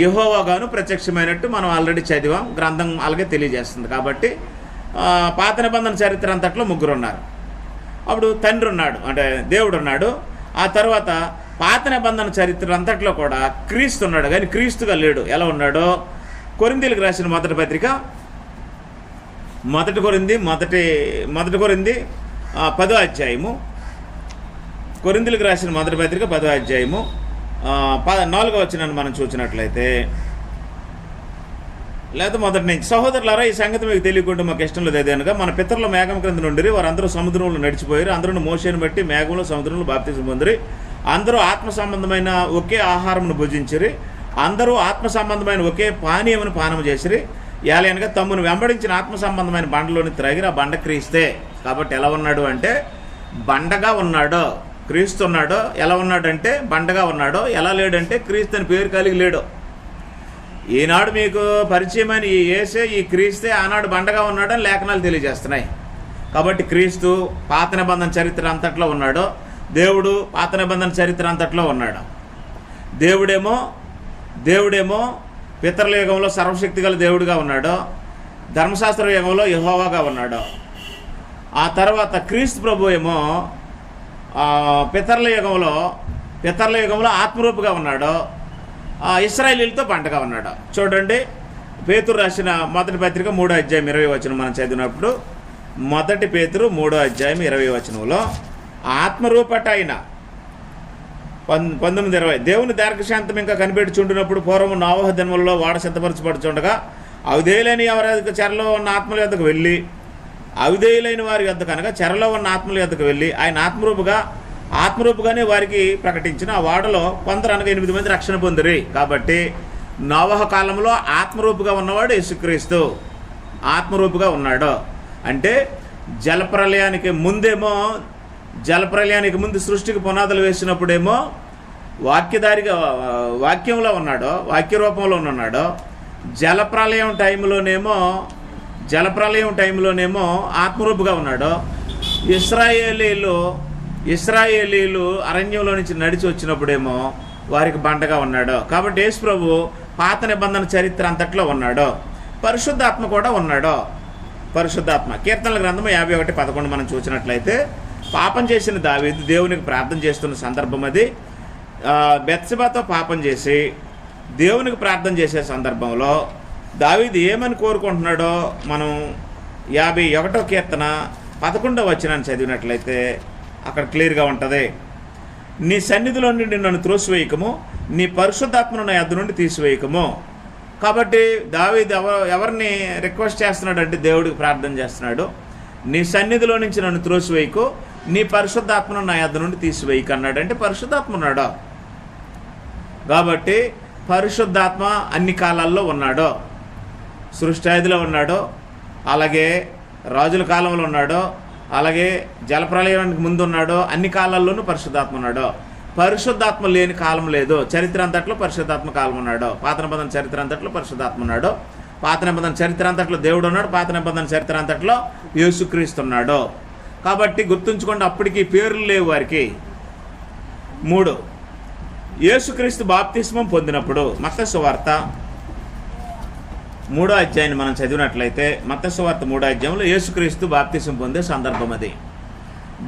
యెహోవా గాను ప్రత్యక్షమైనట్టు మనం ఆల్రెడీ చదివాం. గ్రంథం అలాగే తెలియజేస్తుంది. కాబట్టి పాత నిబంధన చరిత్ర అంతట్లో 3 ఉన్నారు. అప్పుడు తండ్రి ఉన్నాడు అంటే దేవుడు ఉన్నాడు. ఆ తర్వాత పాత నిబంధన చరిత్ర అంతట్లో కూడా క్రీస్తు ఉన్నాడు, కానీ క్రీస్తుగా లేడు. ఎలా ఉన్నాడో కొరింథీయులకు రాసిన మొదటి పత్రిక 10వ అధ్యాయము, కొరింథీయులకు రాసిన మొదటి పత్రిక 10వ అధ్యాయము 4వ వచనాన్ని మనం చూసినట్లయితే, లేదా మొదటి నుంచి, సహోదరులారా ఈ సంగతి మీకు తెలియకుండా మాకు ఇష్టం లేదు ఏదనగా, మన పితరుల మేఘం క్రింద నుండి వారందరూ సముద్రంలో నడిచిపోయారు, అందరూ మోషేను బట్టి మేఘంలో సముద్రంలో బాప్తిసం పొందిరి, అందరూ ఆత్మ సంబంధమైన ఒకే ఆహారమును భుజించిరి, అందరూ ఆత్మ సంబంధమైన ఒకే పానీయమును పానము చేసిరి, ఏలయనగా తమ్మును వెంబడించిన ఆత్మ సంబంధమైన బండలోని త్రాగిరి, ఆ బండ క్రీస్తే. కాబట్టి ఎలా ఉన్నాడు అంటే బండగా ఉన్నాడు. క్రీస్తు ఉన్నాడు. ఎలా ఉన్నాడంటే బండగా ఉన్నాడు. ఎలా లేడంటే క్రీస్తు అని పేరు కలిగి లేడు. ఈనాడు మీకు పరిచయమైన ఈ యేసే, ఈ క్రీస్తే ఆనాడు బండగా ఉన్నాడని లేఖనాలు తెలియజేస్తున్నాయి. కాబట్టి క్రీస్తు పాత నిబంధన చరిత్ర అంతట్లో ఉన్నాడు, దేవుడు పాత నిబంధన చరిత్ర అంతట్లో ఉన్నాడు. దేవుడేమో పితరుల యుగంలో సర్వశక్తి గల దేవుడిగా ఉన్నాడు, ధర్మశాస్త్ర యుగంలో యెహోవాగా ఉన్నాడు. ఆ తర్వాత క్రీస్తు ప్రభు ఏమో పితరుల యుగంలో ఆత్మరూపుగా ఉన్నాడు, ఇశ్రాయేలీలతో బండగా ఉన్నాడు. చూడండి, పేతురు రాసిన మొదటి పత్రిక 3వ అధ్యాయం 20వ వచనం మనం చదివినప్పుడు, మొదటి పేతురు 3వ అధ్యాయం 20వ వచనంలో ఆత్మరూపట అయిన 19:20 దేవుని దీర్ఘశాంతం ఇంకా కనిపెట్టుచుండినప్పుడు పూర్వము నోవహు దినములలో వాడ సిద్ధపరచబడుచుండగా అవిధేయులైన ఎవరి చెరలో ఉన్న ఆత్మల యొద్దకు వెళ్ళి, అవిధేయులైన వారి యొద్దకు అనగా చెరలో ఉన్న ఆత్మల యొద్దకు వెళ్ళి ఆయన ఆత్మరూపుగా ఆత్మరూపుగానే వారికి ప్రకటించిన ఆ వాడలో కొందరు అనగా 8 మంది రక్షణ పొందిరి. కాబట్టి నోవహ కాలంలో ఆత్మరూపుగా ఉన్నవాడు యేసుక్రీస్తు, ఆత్మరూపుగా ఉన్నాడు. అంటే జలప్రలయానికి ముందు సృష్టికి పునాదులు వేసినప్పుడేమో వాక్యంలో ఉన్నాడో, వాక్య రూపంలో ఉన్నాడో. జలప్రలయం టైంలోనేమో ఆత్మరూపుగా ఉన్నాడు. ఇశ్రాయేలీలు అరణ్యంలో నుంచి నడిచి వచ్చినప్పుడేమో వారికి బండగా ఉన్నాడు. కాబట్టి యేసు ప్రభు పాత నిబంధన చరిత్ర అంతట్లో ఉన్నాడు. పరిశుద్ధాత్మ కూడా ఉన్నాడు. పరిశుద్ధాత్మ కీర్తనల గ్రంథం 51:11 మనం చూసినట్లయితే, పాపం చేసిన దావీదు దేవునికి ప్రార్థన చేస్తున్న సందర్భం అది. బెత్షెబాతో పాపం చేసి దేవునికి ప్రార్థన చేసే సందర్భంలో దావీదు ఏమని కోరుకుంటున్నాడో మనం 51వ కీర్తన 11వ వచనాన్ని చదివినట్లయితే అక్కడ క్లియర్గా ఉంటుంది. నీ సన్నిధిలో నుండి నన్ను త్రోసివేయకము, నీ పరిశుద్ధాత్మను నా యొద్ద నుండి తీసివేయకము. కాబట్టి దావీదు ఎవరిని రిక్వెస్ట్ చేస్తున్నాడు అంటే దేవుడికి ప్రార్థన చేస్తున్నాడు. నీ సన్నిధిలో నుంచి నన్ను త్రోసివేయకు, నీ పరిశుద్ధాత్మను నా యొద్ద నుండి తీసివేయకు అన్నాడు. అంటే పరిశుద్ధాత్మ ఉన్నాడు. కాబట్టి పరిశుద్ధాత్మ అన్ని కాలాల్లో ఉన్నాడు. సృష్టాదిలో ఉన్నాడు, అలాగే రాజుల కాలంలో ఉన్నాడు, అలాగే జలప్రలయానికి ముందు ఉన్నాడు. అన్ని కాలాల్లోనూ పరిశుద్ధాత్మ ఉన్నాడు. పరిశుద్ధాత్మ లేని కాలం లేదు. చరిత్ర అంతట్లో పరిశుద్ధాత్మ కాలం ఉన్నాడు. పాత నిబంధన చరిత్ర అంతట్లో పరిశుద్ధాత్మ ఉన్నాడు. పాత నిబంధన చరిత్ర అంతట్లో దేవుడు ఉన్నాడు. పాత నిబంధన చరిత్ర అంతట్లో యేసుక్రీస్తు ఉన్నాడు. కాబట్టి గుర్తుంచుకోండి, అప్పటికి పేర్లు లేవు వారికి. 3, యేసుక్రీస్తు బాప్తిస్మం పొందినప్పుడు మత్తయి సువార్త 3వ అధ్యాయాన్ని మనం చదివినట్లయితే, మత్తయి సువార్త 3వ అధ్యాయంలో యేసుక్రీస్తు బాప్తిస్మం పొందే సందర్భం అది.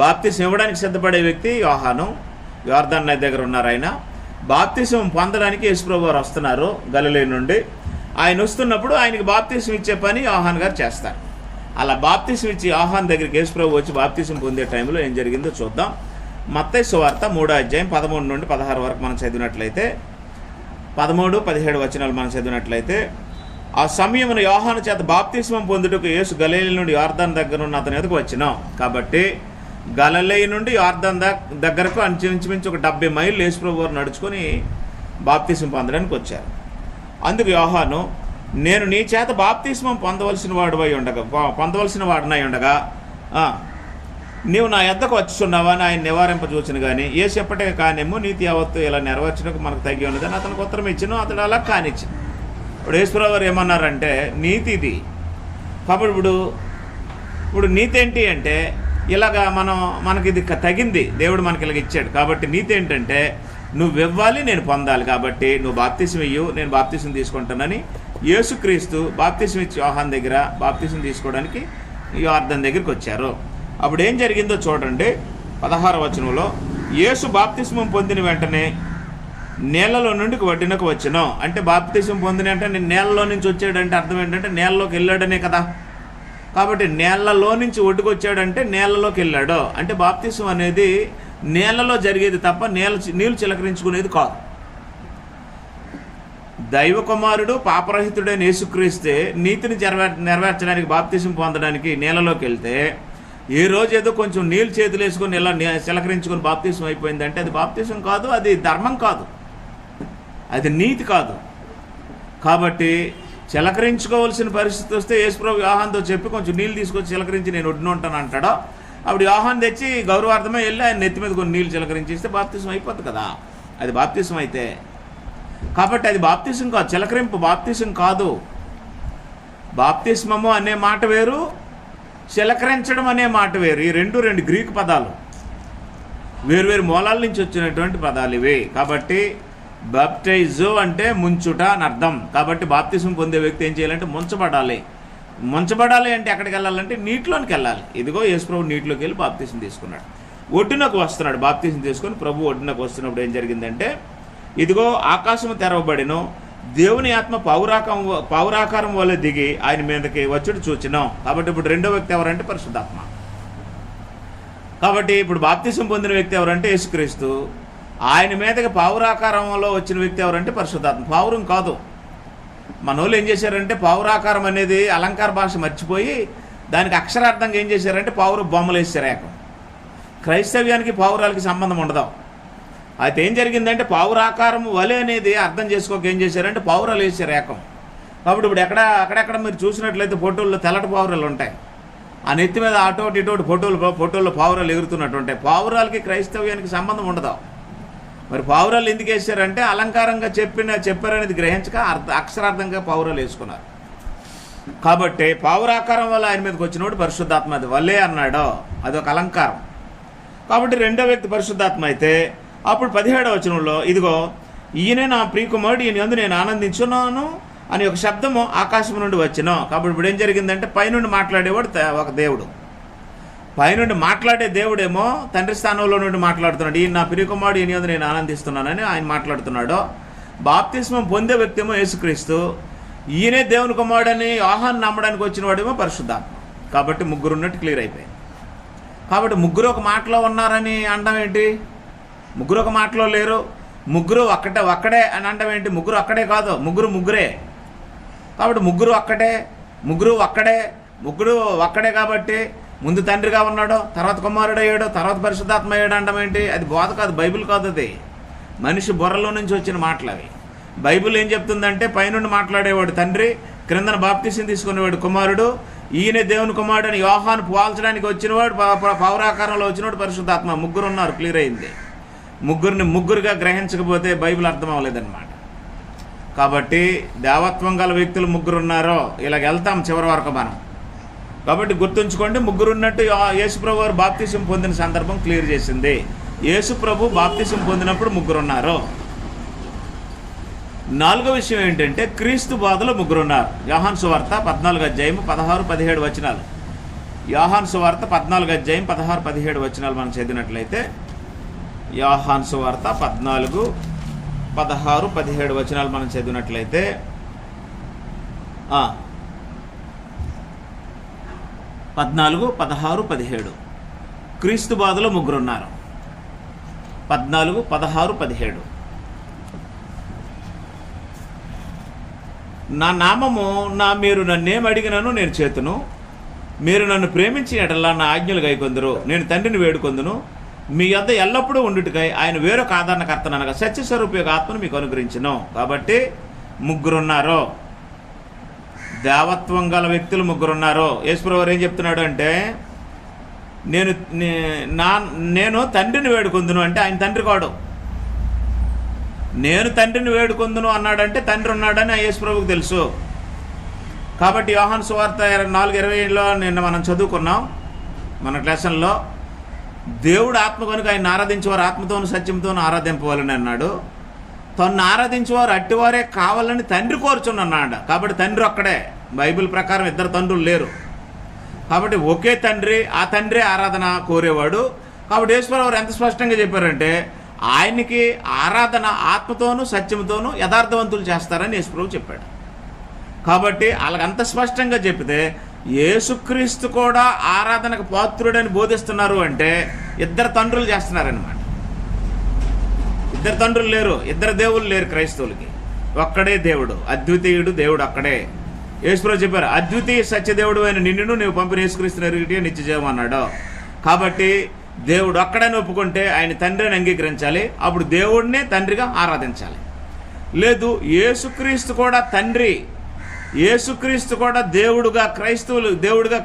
బాప్తిస్మం ఇవ్వడానికి సిద్ధపడే వ్యక్తి యోహాను, యోర్దాను నది దగ్గర ఉన్నారు. ఆయన బాప్తిస్మం పొందడానికి యేసుప్రభు వారు వస్తున్నారు గలిలయ నుండి. ఆయన వస్తున్నప్పుడు ఆయనకి బాప్తిస్మం ఇచ్చే పని యోహాన్ గారు చేస్తారు. అలా బాప్తిస్మం ఇచ్చి యోహాన్ దగ్గరికి యేసుప్రభు వచ్చి బాప్తిస్మం పొందే టైంలో ఏం జరిగిందో చూద్దాం. మత్తయి సువార్త 3వ అధ్యాయం 13 నుండి 16 వరకు మనం చదివినట్లయితే, 13, 17 వచనాలు మనం చదివినట్లయితే, ఆ సమయమున యోహాను చేత బాప్తిస్మం పొందుటకు యేసు గలిలయ నుండి యోర్దాను దగ్గర ఉన్న అతని ఎదుకు వచ్చినాం. కాబట్టి గలిలయ నుండి యోర్దాను దగ్గరకు ఇంచుమించు ఒక 70 మైళ్ళు యేసుప్రభు వారు నడుచుకొని బాప్తిస్మం పొందడానికి వచ్చారు. అందుకు యోహాను, నేను నీ చేత బాప్తిస్మం పొందవలసిన వాడినై ఉండగా నీవు నా యొద్దకు వచ్చుచున్నావా అని ఆయన నివారింపజూచును కానీ ఏ చెప్పటే కానేమో నీతి యావత్తు ఇలా నెరవేర్చడానికి మనకు తగ్గి ఉన్నదని అతనికి ఉత్తరం ఇచ్చాను. అతడు అలా కానిచ్చాను. ఇప్పుడు యేసుప్రభు వారు ఏమన్నారంటే, నీతి ఇది. కాబట్టి ఇప్పుడు నీతి ఏంటి అంటే, ఇలాగా మనకి ఇది తగింది, దేవుడు మనకి ఇలాగ ఇచ్చాడు. కాబట్టి నీతి ఏంటంటే, నువ్వు ఇవ్వాలి, నేను పొందాలి. కాబట్టి నువ్వు బాప్తిసం ఇయ్యు, నేను బాప్తిసం తీసుకుంటానని యేసుక్రీస్తు బాప్తిసం ఇచ్చి యోహాను దగ్గర బాప్తిసం తీసుకోవడానికి యోర్దాను దగ్గరికి వచ్చారు. అప్పుడు ఏం జరిగిందో చూడండి. 16వ వచనంలో, యేసు బాప్తిస్మం పొందిన వెంటనే నేలలో నుండి ఒడ్డునకు వచ్చాను. అంటే బాప్తిస్మం పొందిన వెంటనే నేలలో నుంచి వచ్చాడంటే అర్థం ఏంటంటే నేలలోకి వెళ్ళాడనే కదా. కాబట్టి నేలలో నుంచి ఒడ్డుకు వచ్చాడంటే నేలలోకి వెళ్ళాడు. అంటే బాప్తిస్మం అనేది నేలలో జరిగేది తప్ప నీళ్ళు చిలకరించుకునేది కాదు. దైవ కుమారుడు పాపరహితుడైన యేసుక్రీస్తే నీతిని నెరవేర్చడానికి బాప్తిస్మం పొందడానికి నేలలోకి వెళ్తే, ఏ రోజు ఏదో కొంచెం నీళ్ళు చేతులు వేసుకొని ఇలా చిలకరించుకొని బాప్తిస్మం అయిపోయిందంటే అది బాప్తిస్మం కాదు, అది ధర్మం కాదు, అది నీతి కాదు. కాబట్టి చిలకరించుకోవాల్సిన పరిస్థితి వస్తే యేసుప్రభు యోహానుతో చెప్పి కొంచెం నీళ్ళు తీసుకొచ్చి చిలకరించి నేను ఒడ్డున ఉంటాను అంటాడో, అప్పుడు యోహాను తెచ్చి గౌరవార్థమే వెళ్ళి ఆయన నెత్తి మీద కొన్ని నీళ్ళు చిలకరించిస్తే బాప్తిస్మం అయిపోతుంది కదా. అది బాప్తిస్మం అయితే. కాబట్టి అది బాప్తిస్మం కాదు, చిలకరింపు బాప్తిస్మం కాదు. బాప్తిస్మము అనే మాట వేరు, చిలకరించడం అనే మాట వేరు. ఈ రెండు గ్రీకు పదాలు, వేరువేరు మూలాల నుంచి వచ్చినటువంటి పదాలు ఇవి. కాబట్టి బాప్టైజో అంటే ముంచుట అని అర్థం. కాబట్టి బాప్తిస్మం పొందే వ్యక్తి ఏం చేయాలంటే ముంచబడాలి. అంటే ఎక్కడికి వెళ్ళాలంటే నీటిలోనికి వెళ్ళాలి. ఇదిగో యేసుప్రభు నీటిలోకి వెళ్ళి బాప్తిస్మం తీసుకున్నాడు. ఒడ్డునకు వస్తున్నాడు బాప్తిస్మం తీసుకొని. ప్రభు ఒడ్డునకు వస్తున్నప్పుడు ఏం జరిగిందంటే, ఇదిగో ఆకాశము తెరవబడిను, దేవుని ఆత్మ పౌరాకారం వల్ల దిగి ఆయన మీదకి వచ్చుడు చూచినాం. కాబట్టి ఇప్పుడు రెండో వ్యక్తి ఎవరంటే పరిశుద్ధాత్మ. కాబట్టి ఇప్పుడు బాప్తిస్మం పొందిన వ్యక్తి ఎవరంటే యేసుక్రీస్తు. ఆయన మీదకి పౌరాకారంలో వచ్చిన వ్యక్తి ఎవరంటే పరిశుద్ధాత్మ. పౌరం కాదు. మన వాళ్ళు ఏం చేశారంటే పౌరాకారం అనేది అలంకార భాష మర్చిపోయి దానికి అక్షరార్థంగా ఏం చేశారంటే పౌరు బొమ్మలు వేసారు ఏకం. క్రైస్తవ్యానికి పావురాలకి సంబంధం ఉండదు. అయితే ఏం జరిగిందంటే పావురాకారం వలె అనేది అర్థం చేసుకోక ఏం చేశారంటే పావురాలు వేసారు ఏకం. కాబట్టి ఇప్పుడు అక్కడెక్కడ మీరు చూసినట్లయితే ఫోటోల్లో తెల్లటి పావురాలు ఉంటాయి. ఆ నెత్తి మీద అటోటి ఇటోటి ఫోటోల్లో పావురాలు ఎగురుతున్నట్టు ఉంటాయి. పావురాలకి క్రైస్తవ్యానికి సంబంధం ఉండదు. మరి పావురాలు ఎందుకు వేసారంటే అలంకారంగా చెప్పారనేది గ్రహించక అక్షరార్థంగా పావురాలు వేసుకున్నారు. కాబట్టి పావురాకారం వల్ల ఆయన మీదకి వచ్చినప్పుడు పరిశుద్ధాత్మ అది వల్లే అన్నాడో అదొక అలంకారం. కాబట్టి రెండో వ్యక్తి పరిశుద్ధాత్మ అయితే అప్పుడు 17వ వచనంలో ఇదిగో ఈయనే నా ప్రియకుమారుడు, ఈయన యందు నేను ఆనందించున్నాను అని ఒక శబ్దము ఆకాశం నుండి వచ్చినో. కాబట్టి ఇప్పుడు ఏం జరిగిందంటే పైనుండి మాట్లాడేవాడు ఒక దేవుడు. పైనుండి మాట్లాడే దేవుడేమో తండ్రి స్థానంలో నుండి మాట్లాడుతున్నాడు. ఈయన నా ప్రియకుమారుడు, ఈయన యందు నేను ఆనందిస్తున్నానని ఆయన మాట్లాడుతున్నాడు. బాప్తిస్మం పొందే వ్యక్తి ఏమో యేసుక్రీస్తు, ఈయనే దేవుని కుమారుడని యోహాను నమ్మడానికి వచ్చిన వాడేమో పరిశుద్ధాత్మ. కాబట్టి ముగ్గురు ఉన్నట్టు క్లియర్ అయిపోయింది. కాబట్టి ముగ్గురు ఒక మాటలో ఉన్నారని అనడం ఏంటి? ముగ్గురు ఒక మాటలో లేరు. ముగ్గురు ఒక్కడే అని అనడం ఏంటి? ముగ్గురు అక్కడే కాదు, ముగ్గురే. కాబట్టి ముగ్గురు ఒక్కడే కాబట్టి ముందు తండ్రిగా ఉన్నాడు, తర్వాత కుమారుడు అయ్యాడు, తర్వాత పరిశుద్ధాత్మ అయ్యాడు అనడం ఏంటి? అది బోధ కాదు, బైబిల్ కాదు. అది మనిషి బుర్రలో నుంచి వచ్చిన మాటలు అవి. బైబిల్ ఏం చెప్తుందంటే పైనుండి మాట్లాడేవాడు తండ్రి, క్రిందన బాప్తిసం తీసుకునేవాడు కుమారుడు, ఈయన దేవుని కుమారుడు అని యోహాను పోల్చడానికి వచ్చినవాడు, పౌరాకారంలో వచ్చినవాడు పరిశుద్ధాత్మ. ముగ్గురు ఉన్నారు, క్లియర్ అయింది. ముగ్గురుగా గ్రహించకపోతే బైబిల్ అర్థం అవ్వలేదన్నమాట. కాబట్టి దేవత్వం గల వ్యక్తులు ముగ్గురు ఉన్నారో ఇలాగ వెళ్తాం చివరి వరకు మనం. కాబట్టి గుర్తుంచుకోండి, ముగ్గురు ఉన్నట్టు యేసుప్రభు వారు బాప్తిసం పొందిన సందర్భం క్లియర్ చేసింది. యేసుప్రభు బాప్తిసం పొందినప్పుడు ముగ్గురు ఉన్నారు. నాలుగో విషయం ఏంటంటే క్రీస్తు బోధలో ముగ్గురు ఉన్నారు. యోహాను సువార్త 14వ అధ్యాయం 16-17 వచనాలు. యోహాను సువార్త 14వ అధ్యాయం 16-17 వచనాలు మనం చదివినట్లయితే, యోహాను సువార్త 14-16-17 వచనాలు మనం చదివినట్లయితే 14-16-17 క్రీస్తు బోధలో ముగ్గురు ఉన్నారు. 14-16-17 నా నామము మీరు నన్నేం అడిగినను నేను చేతును, మీరు నన్ను ప్రేమించిన ఎడలా నా ఆజ్ఞలు గైకొందురు, నేను తండ్రిని వేడుకొందును, మీ యొద్ద ఎల్లప్పుడూ ఉండుటకై ఆయన వేరొక ఆదరణకర్తను అనగా సత్యస్వరూప ఆత్మను మీకు అనుగ్రహించును. కాబట్టి ముగ్గురున్నారు, దేవత్వం గల వ్యక్తులు ముగ్గురున్నారు. యేసుప్రభువు ఏం చెప్తున్నాడు అంటే నేను తండ్రిని వేడుకొందును అంటే ఆయన తండ్రి కాడు. నేను తండ్రిని వేడుకొందును అన్నాడంటే తండ్రి ఉన్నాడని యేసుప్రభువుకు తెలుసు. కాబట్టి యోహాను సువార్త 4:27లో నిన్న మనం చదువుకున్నాం మన లెసన్లో, దేవుడు ఆత్మ కనుక ఆయన ఆరాధించేవారు ఆత్మతోను సత్యంతోను ఆరాధింపవాలని అన్నాడు. తను ఆరాధించేవారు అట్టివారే కావాలని తండ్రి కోరుచున్నాడు. కాబట్టి తండ్రి ఒక్కడే. బైబిల్ ప్రకారం ఇద్దరు తండ్రులు లేరు. కాబట్టి ఒకే తండ్రి, ఆ తండ్రి ఆరాధన కోరేవాడు. కాబట్టి యేసుప్రభువు ఎంత స్పష్టంగా చెప్పారంటే ఆయనకి ఆరాధన ఆత్మతోనూ సత్యంతోనూ యథార్థవంతులు చేస్తారని యేసుప్రభువు చెప్పాడు. కాబట్టి అలాగంత స్పష్టంగా చెప్తే యేసుక్రీస్తు కూడా ఆరాధనకు పాత్రుడని బోధిస్తున్నారు అంటే ఇద్దరు తండ్రులు చేస్తున్నారనమాట. ఇద్దరు తండ్రులు లేరు, ఇద్దరు దేవుళ్ళు లేరు క్రైస్తవులకి. ఒక్కడే దేవుడు, అద్వితీయుడు దేవుడు ఒక్కడే. యేసుప్రభువు చెప్పారు, అద్వితీయ సత్యదేవుడు అయిన నిన్నును నీవు పంపిన యేసుక్రీస్తుని ఎరిగితే నిత్యజీవం అన్నాడు. కాబట్టి దేవుడు ఒక్కడని ఒప్పుకుంటే ఆయన తండ్రిని అంగీకరించాలి, అప్పుడు దేవుడినే తండ్రిగా ఆరాధించాలి. లేదు యేసుక్రీస్తు కూడా తండ్రి, యేసుక్రీస్తు కూడా దేవుడిగా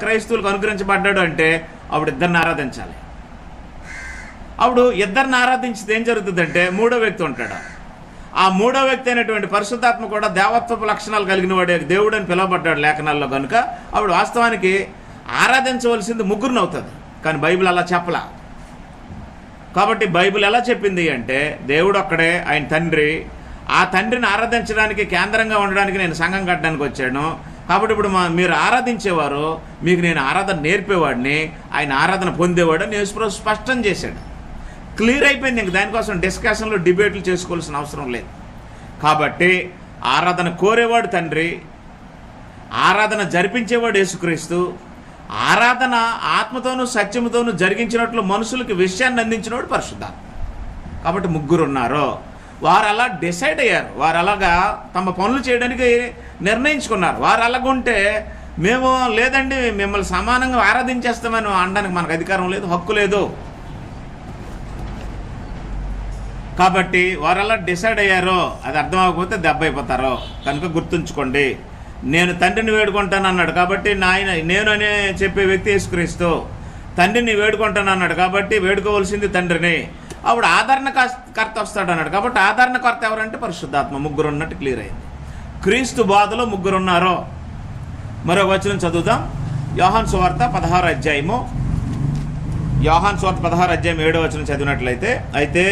క్రైస్తవులకు అనుగ్రహించబడ్డాడు అంటే అప్పుడు ఇద్దరిని ఆరాధించాలి. అప్పుడు ఇద్దరిని ఆరాధించితే ఏం జరుగుతుందంటే మూడో వ్యక్తి ఉంటాడు. ఆ మూడో వ్యక్తి అయినటువంటి పరిశుద్ధాత్మ కూడా దేవత్వపు లక్షణాలు కలిగిన వాడే దేవుడు అని పిలువబడ్డాడు లేఖనాల్లో. కనుక అప్పుడు వాస్తవానికి ఆరాధించవలసింది ముగ్గురిని అవుతుంది, కానీ బైబిల్ అలా చెప్పలా. కాబట్టి బైబిల్ ఎలా చెప్పింది అంటే దేవుడు ఒక్కడే, ఆయన తండ్రి, ఆ తండ్రిని ఆరాధించడానికి కేంద్రంగా ఉండడానికి నేను సంఘం కట్టడానికి వచ్చాను. కాబట్టి ఇప్పుడు మీరు ఆరాధించేవారు, మీకు నేను ఆరాధన నేర్పేవాడిని, ఆయన ఆరాధన పొందేవాడు అని యేసుప్రభువు స్పష్టం చేశాడు. క్లియర్ అయిపోయింది. ఇంక దానికోసం డిస్కషన్లు డిబేట్లు చేసుకోవాల్సిన అవసరం లేదు. కాబట్టి ఆరాధన కోరేవాడు తండ్రి, ఆరాధన జరిపించేవాడు యేసుక్రీస్తు, ఆరాధన ఆత్మతోనూ సత్యముతోనూ జరిగించినట్లు మనుషులకి విషయాన్ని అందించినవాడు పరిశుద్ధాత్మ. కాబట్టి ముగ్గురు ఉన్నారు. వారు అలా డిసైడ్ అయ్యారు, వారు అలాగా తమ పనులు చేయడానికి నిర్ణయించుకున్నారు. వారు అలాగుంటే మేము లేదండి మిమ్మల్ని సమానంగా ఆరాధించేస్తామని అనడానికి మనకు అధికారం లేదు, హక్కు లేదు. కాబట్టి వారు అలా డిసైడ్ అయ్యారో అది అర్థం అవ్వకపోతే దెబ్బ అయిపోతారో కనుక గుర్తుంచుకోండి. నేను తండ్రిని వేడుకుంటాను అన్నాడు కాబట్టి నేను అనే చెప్పే వ్యక్తి యేసుక్రీస్తు. తండ్రిని వేడుకుంటాను అన్నాడు కాబట్టి వేడుకోవాల్సింది తండ్రిని. అప్పుడు ఆదరణకర్త వస్తాడు అన్నాడు కాబట్టి ఆదరణకర్త ఎవరంటే పరిశుద్ధాత్మ. ముగ్గురు ఉన్నట్టు క్లియర్ అయింది. క్రీస్తు బోధలో ముగ్గురు ఉన్నారు. మరో వచనం చదువుతాం. యోహాను సువార్త 16వ అధ్యాయము. యోహాను సువార్త 16వ అధ్యాయం 7వ వచనం చదివినట్లయితే, అయితే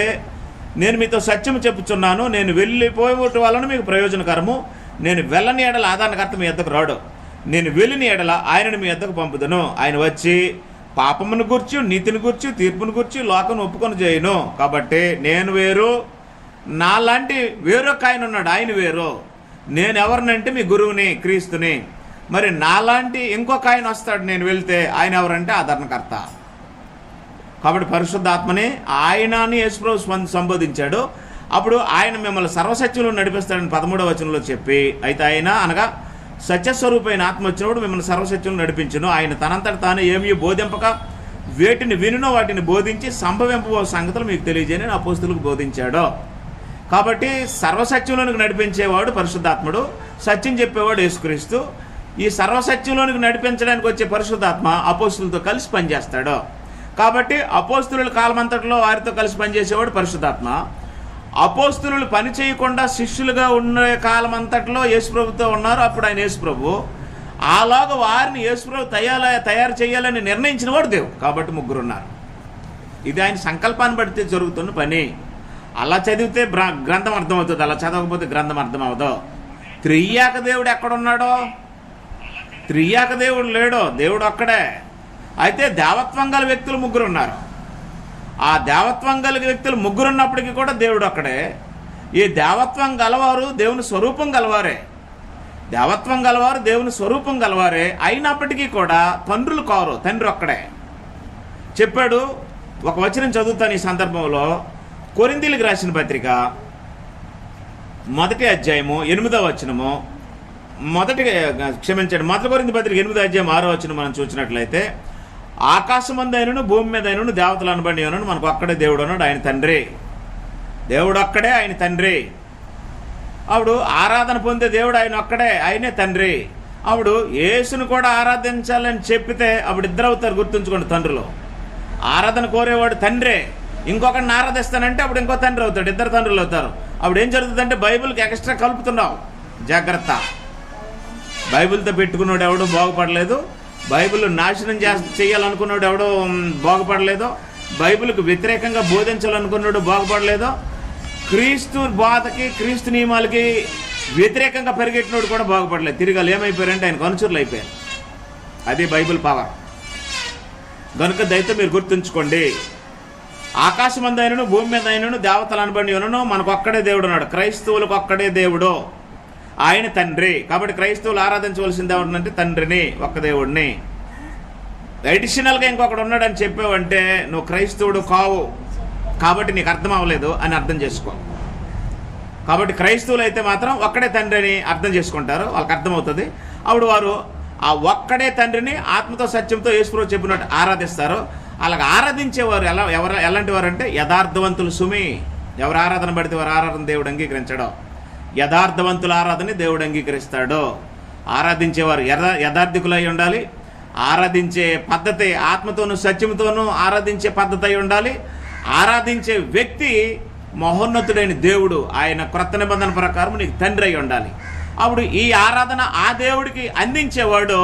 నేను మీతో సత్యము చెప్పుచున్నాను, నేను వెళ్ళిపోయేటి వలన మీకు ప్రయోజనకరము. నేను వెళ్ళని ఎడల ఆదరణకర్త మీ యొద్దకు రాడు. నేను వెళ్ళిన ఎడల ఆయనను మీ యొద్దకు పంపుదును. ఆయన వచ్చి పాపమును గూర్చి, నీతిని గూర్చి, తీర్పును గూర్చి లోకం ఒప్పుకొని చేయను. కాబట్టి నేను వేరు, నాలాంటి వేరొక ఆయన ఉన్నాడు, ఆయన వేరు. నేను ఎవరినంటే మీ గురువుని, క్రీస్తుని. మరి నాలాంటి ఇంకొక ఆయన వస్తాడు నేను వెళ్తే, ఆయన ఎవరంటే ఆదరణకర్త. కాబట్టి పరిశుద్ధాత్మని ఆయనని యేసుప్రభు సంబోధించాడు. అప్పుడు ఆయన మిమ్మల్ని సర్వసత్యంలో నడిపిస్తాడని 13వ వచనంలో చెప్పి, అయితే ఆయన అనగా సత్యస్వరూపైన ఆత్మ వచ్చినప్పుడు మిమ్మల్ని సర్వసత్యంలో నడిపించును. ఆయన తనంతట తాను ఏమీ బోధింపక వేటిని వినునో వాటిని బోధించి సంభవింపబో సంగతులు మీకు తెలియజేయని అపోస్తులకు బోధించాడు. కాబట్టి సర్వసత్యంలోనికి నడిపించేవాడు పరిశుద్ధాత్ముడు, సత్యం చెప్పేవాడు యేసుక్రీస్తు. ఈ సర్వసత్యంలోనికి నడిపించడానికి వచ్చే పరిశుద్ధాత్మ అపోస్తులతో కలిసి పనిచేస్తాడు. కాబట్టి అపోస్తుల కాలమంతటిలో వారితో కలిసి పనిచేసేవాడు పరిశుద్ధాత్మ. అపోస్తులు పని చేయకుండా శిష్యులుగా ఉన్న కాలమంతటిలో యేసుప్రభుతో ఉన్నారు. అప్పుడు ఆయన యేసుప్రభు. అలాగా వారిని యేసుప్రభు తయారు చేయాలని నిర్ణయించిన వాడు దేవుడు. కాబట్టి ముగ్గురు ఉన్నారు. ఇది ఆయన సంకల్పాన్ని బట్టి జరుగుతున్న పని. అలా చదివితే గ్రంథం అర్థమవుతుంది, అలా చదవకపోతే గ్రంథం అర్థం అవ్వదు. త్రియాక దేవుడు ఎక్కడున్నాడో? త్రియాక దేవుడు లేడో, దేవుడు ఒక్కడే. అయితే దేవత్వం గల వ్యక్తులు ముగ్గురు ఉన్నారు. ఆ దేవత్వం గల వ్యక్తులు ముగ్గురు ఉన్నప్పటికీ కూడా దేవుడు ఒక్కడే. ఈ దేవత్వం గలవారు దేవుని స్వరూపం గలవారే. దేవత్వం గలవారు దేవుని స్వరూపం గలవారే అయినప్పటికీ కూడా తండ్రులు కారు, తండ్రి ఒక్కడే. చెప్పాడు. ఒక వచనం చదువుతాను ఈ సందర్భంలో. కొరింథీయులకు రాసిన పత్రిక 1వ అధ్యాయము 8వ వచనము. మొదటి కొరింథీ పత్రిక 8వ అధ్యాయం 6వ వచనం మనం చూసినట్లయితే, ఆకాశమందైనను భూమి మీద అయినను దేవతలు అనబడి ఉన్నాను మనకు ఒక్కడే దేవుడు అన్నాడు, ఆయన తండ్రి. దేవుడు ఒక్కడే, ఆయన తండ్రి. అప్పుడు ఆరాధన పొందే దేవుడు ఆయన ఒక్కడే, ఆయనే తండ్రి. అప్పుడు యేసును కూడా ఆరాధించాలని చెప్పితే అప్పుడు ఇద్దరు అవుతారు. గుర్తుంచుకోండి, తండ్రులు. ఆరాధన కోరేవాడు తండ్రే. ఇంకొకరిని ఆరాధిస్తానంటే అప్పుడు ఇంకో తండ్రి అవుతాడు, ఇద్దరు తండ్రులు అవుతారు. అప్పుడు ఏం జరుగుతుందంటే బైబిల్కి ఎక్స్ట్రా కలుపుతున్నావు, జాగ్రత్త. బైబిల్తో పెట్టుకున్నాడు ఎవడో బాగుపడలేదు, బైబిల్ నాశనం చేయాలనుకున్నాడు ఎవడో బాగుపడలేదు, బైబిల్కి వ్యతిరేకంగా బోధించాలనుకున్నాడు బాగుపడలేదు, క్రీస్తు బాధకి క్రీస్తు నియమాలకి వ్యతిరేకంగా పరిగెట్టినోడు కూడా బాగుపడలేదు. తిరిగి వాళ్ళు ఏమైపోయారంటే ఆయనకు అనుచరులు అయిపోయారు. అది బైబిల్ పవర్. కనుక దయతో మీరు గుర్తుంచుకోండి, ఆకాశమందైనను భూమి మీద అయినను దేవతలు అనబడి ఉన్నను మనకు ఒక్కడే దేవుడు ఉన్నాడు. క్రైస్తవులకు ఒక్కడే దేవుడు, ఆయన తండ్రి. కాబట్టి క్రైస్తవులు ఆరాధించవలసిన దేవుడు అంటే తండ్రిని, ఒక్క దేవుడిని. అడిషనల్గా ఇంకొకడు ఉన్నాడని చెప్పావంటే నువ్వు క్రైస్తవుడు కావు, కాబట్టి నీకు అర్థం అవ్వలేదు అని అర్థం చేసుకో. కాబట్టి క్రైస్తవులు అయితే మాత్రం ఒక్కడే తండ్రిని అర్థం చేసుకుంటారు, వాళ్ళకి అర్థమవుతుంది. అప్పుడు వారు ఆ ఒక్కడే తండ్రిని ఆత్మతో సత్యంతో యేసుప్రభు చెప్పినట్టు ఆరాధిస్తారు. అలాగ ఆరాధించేవారు ఎలాంటి వారు అంటే యథార్థవంతులు. సుమి, ఎవరు ఆరాధన పడితే వారు ఆరాధన దేవుడు అంగీకరించడు. యథార్థవంతుల ఆరాధన దేవుడు అంగీకరిస్తాడు. ఆరాధించేవారు యథార్థికులై ఉండాలి. ఆరాధించే పద్ధతి ఆత్మతోనూ సత్యంతోనూ ఆరాధించే పద్ధతి అయి ఉండాలి. ఆరాధించే వ్యక్తి మహోన్నతుడైన దేవుడు, ఆయన క్రొత్త నిబంధన ప్రకారం నీకు తండ్రి అయి ఉండాలి. అప్పుడు ఈ ఆరాధన ఆ దేవుడికి అందించేవాడు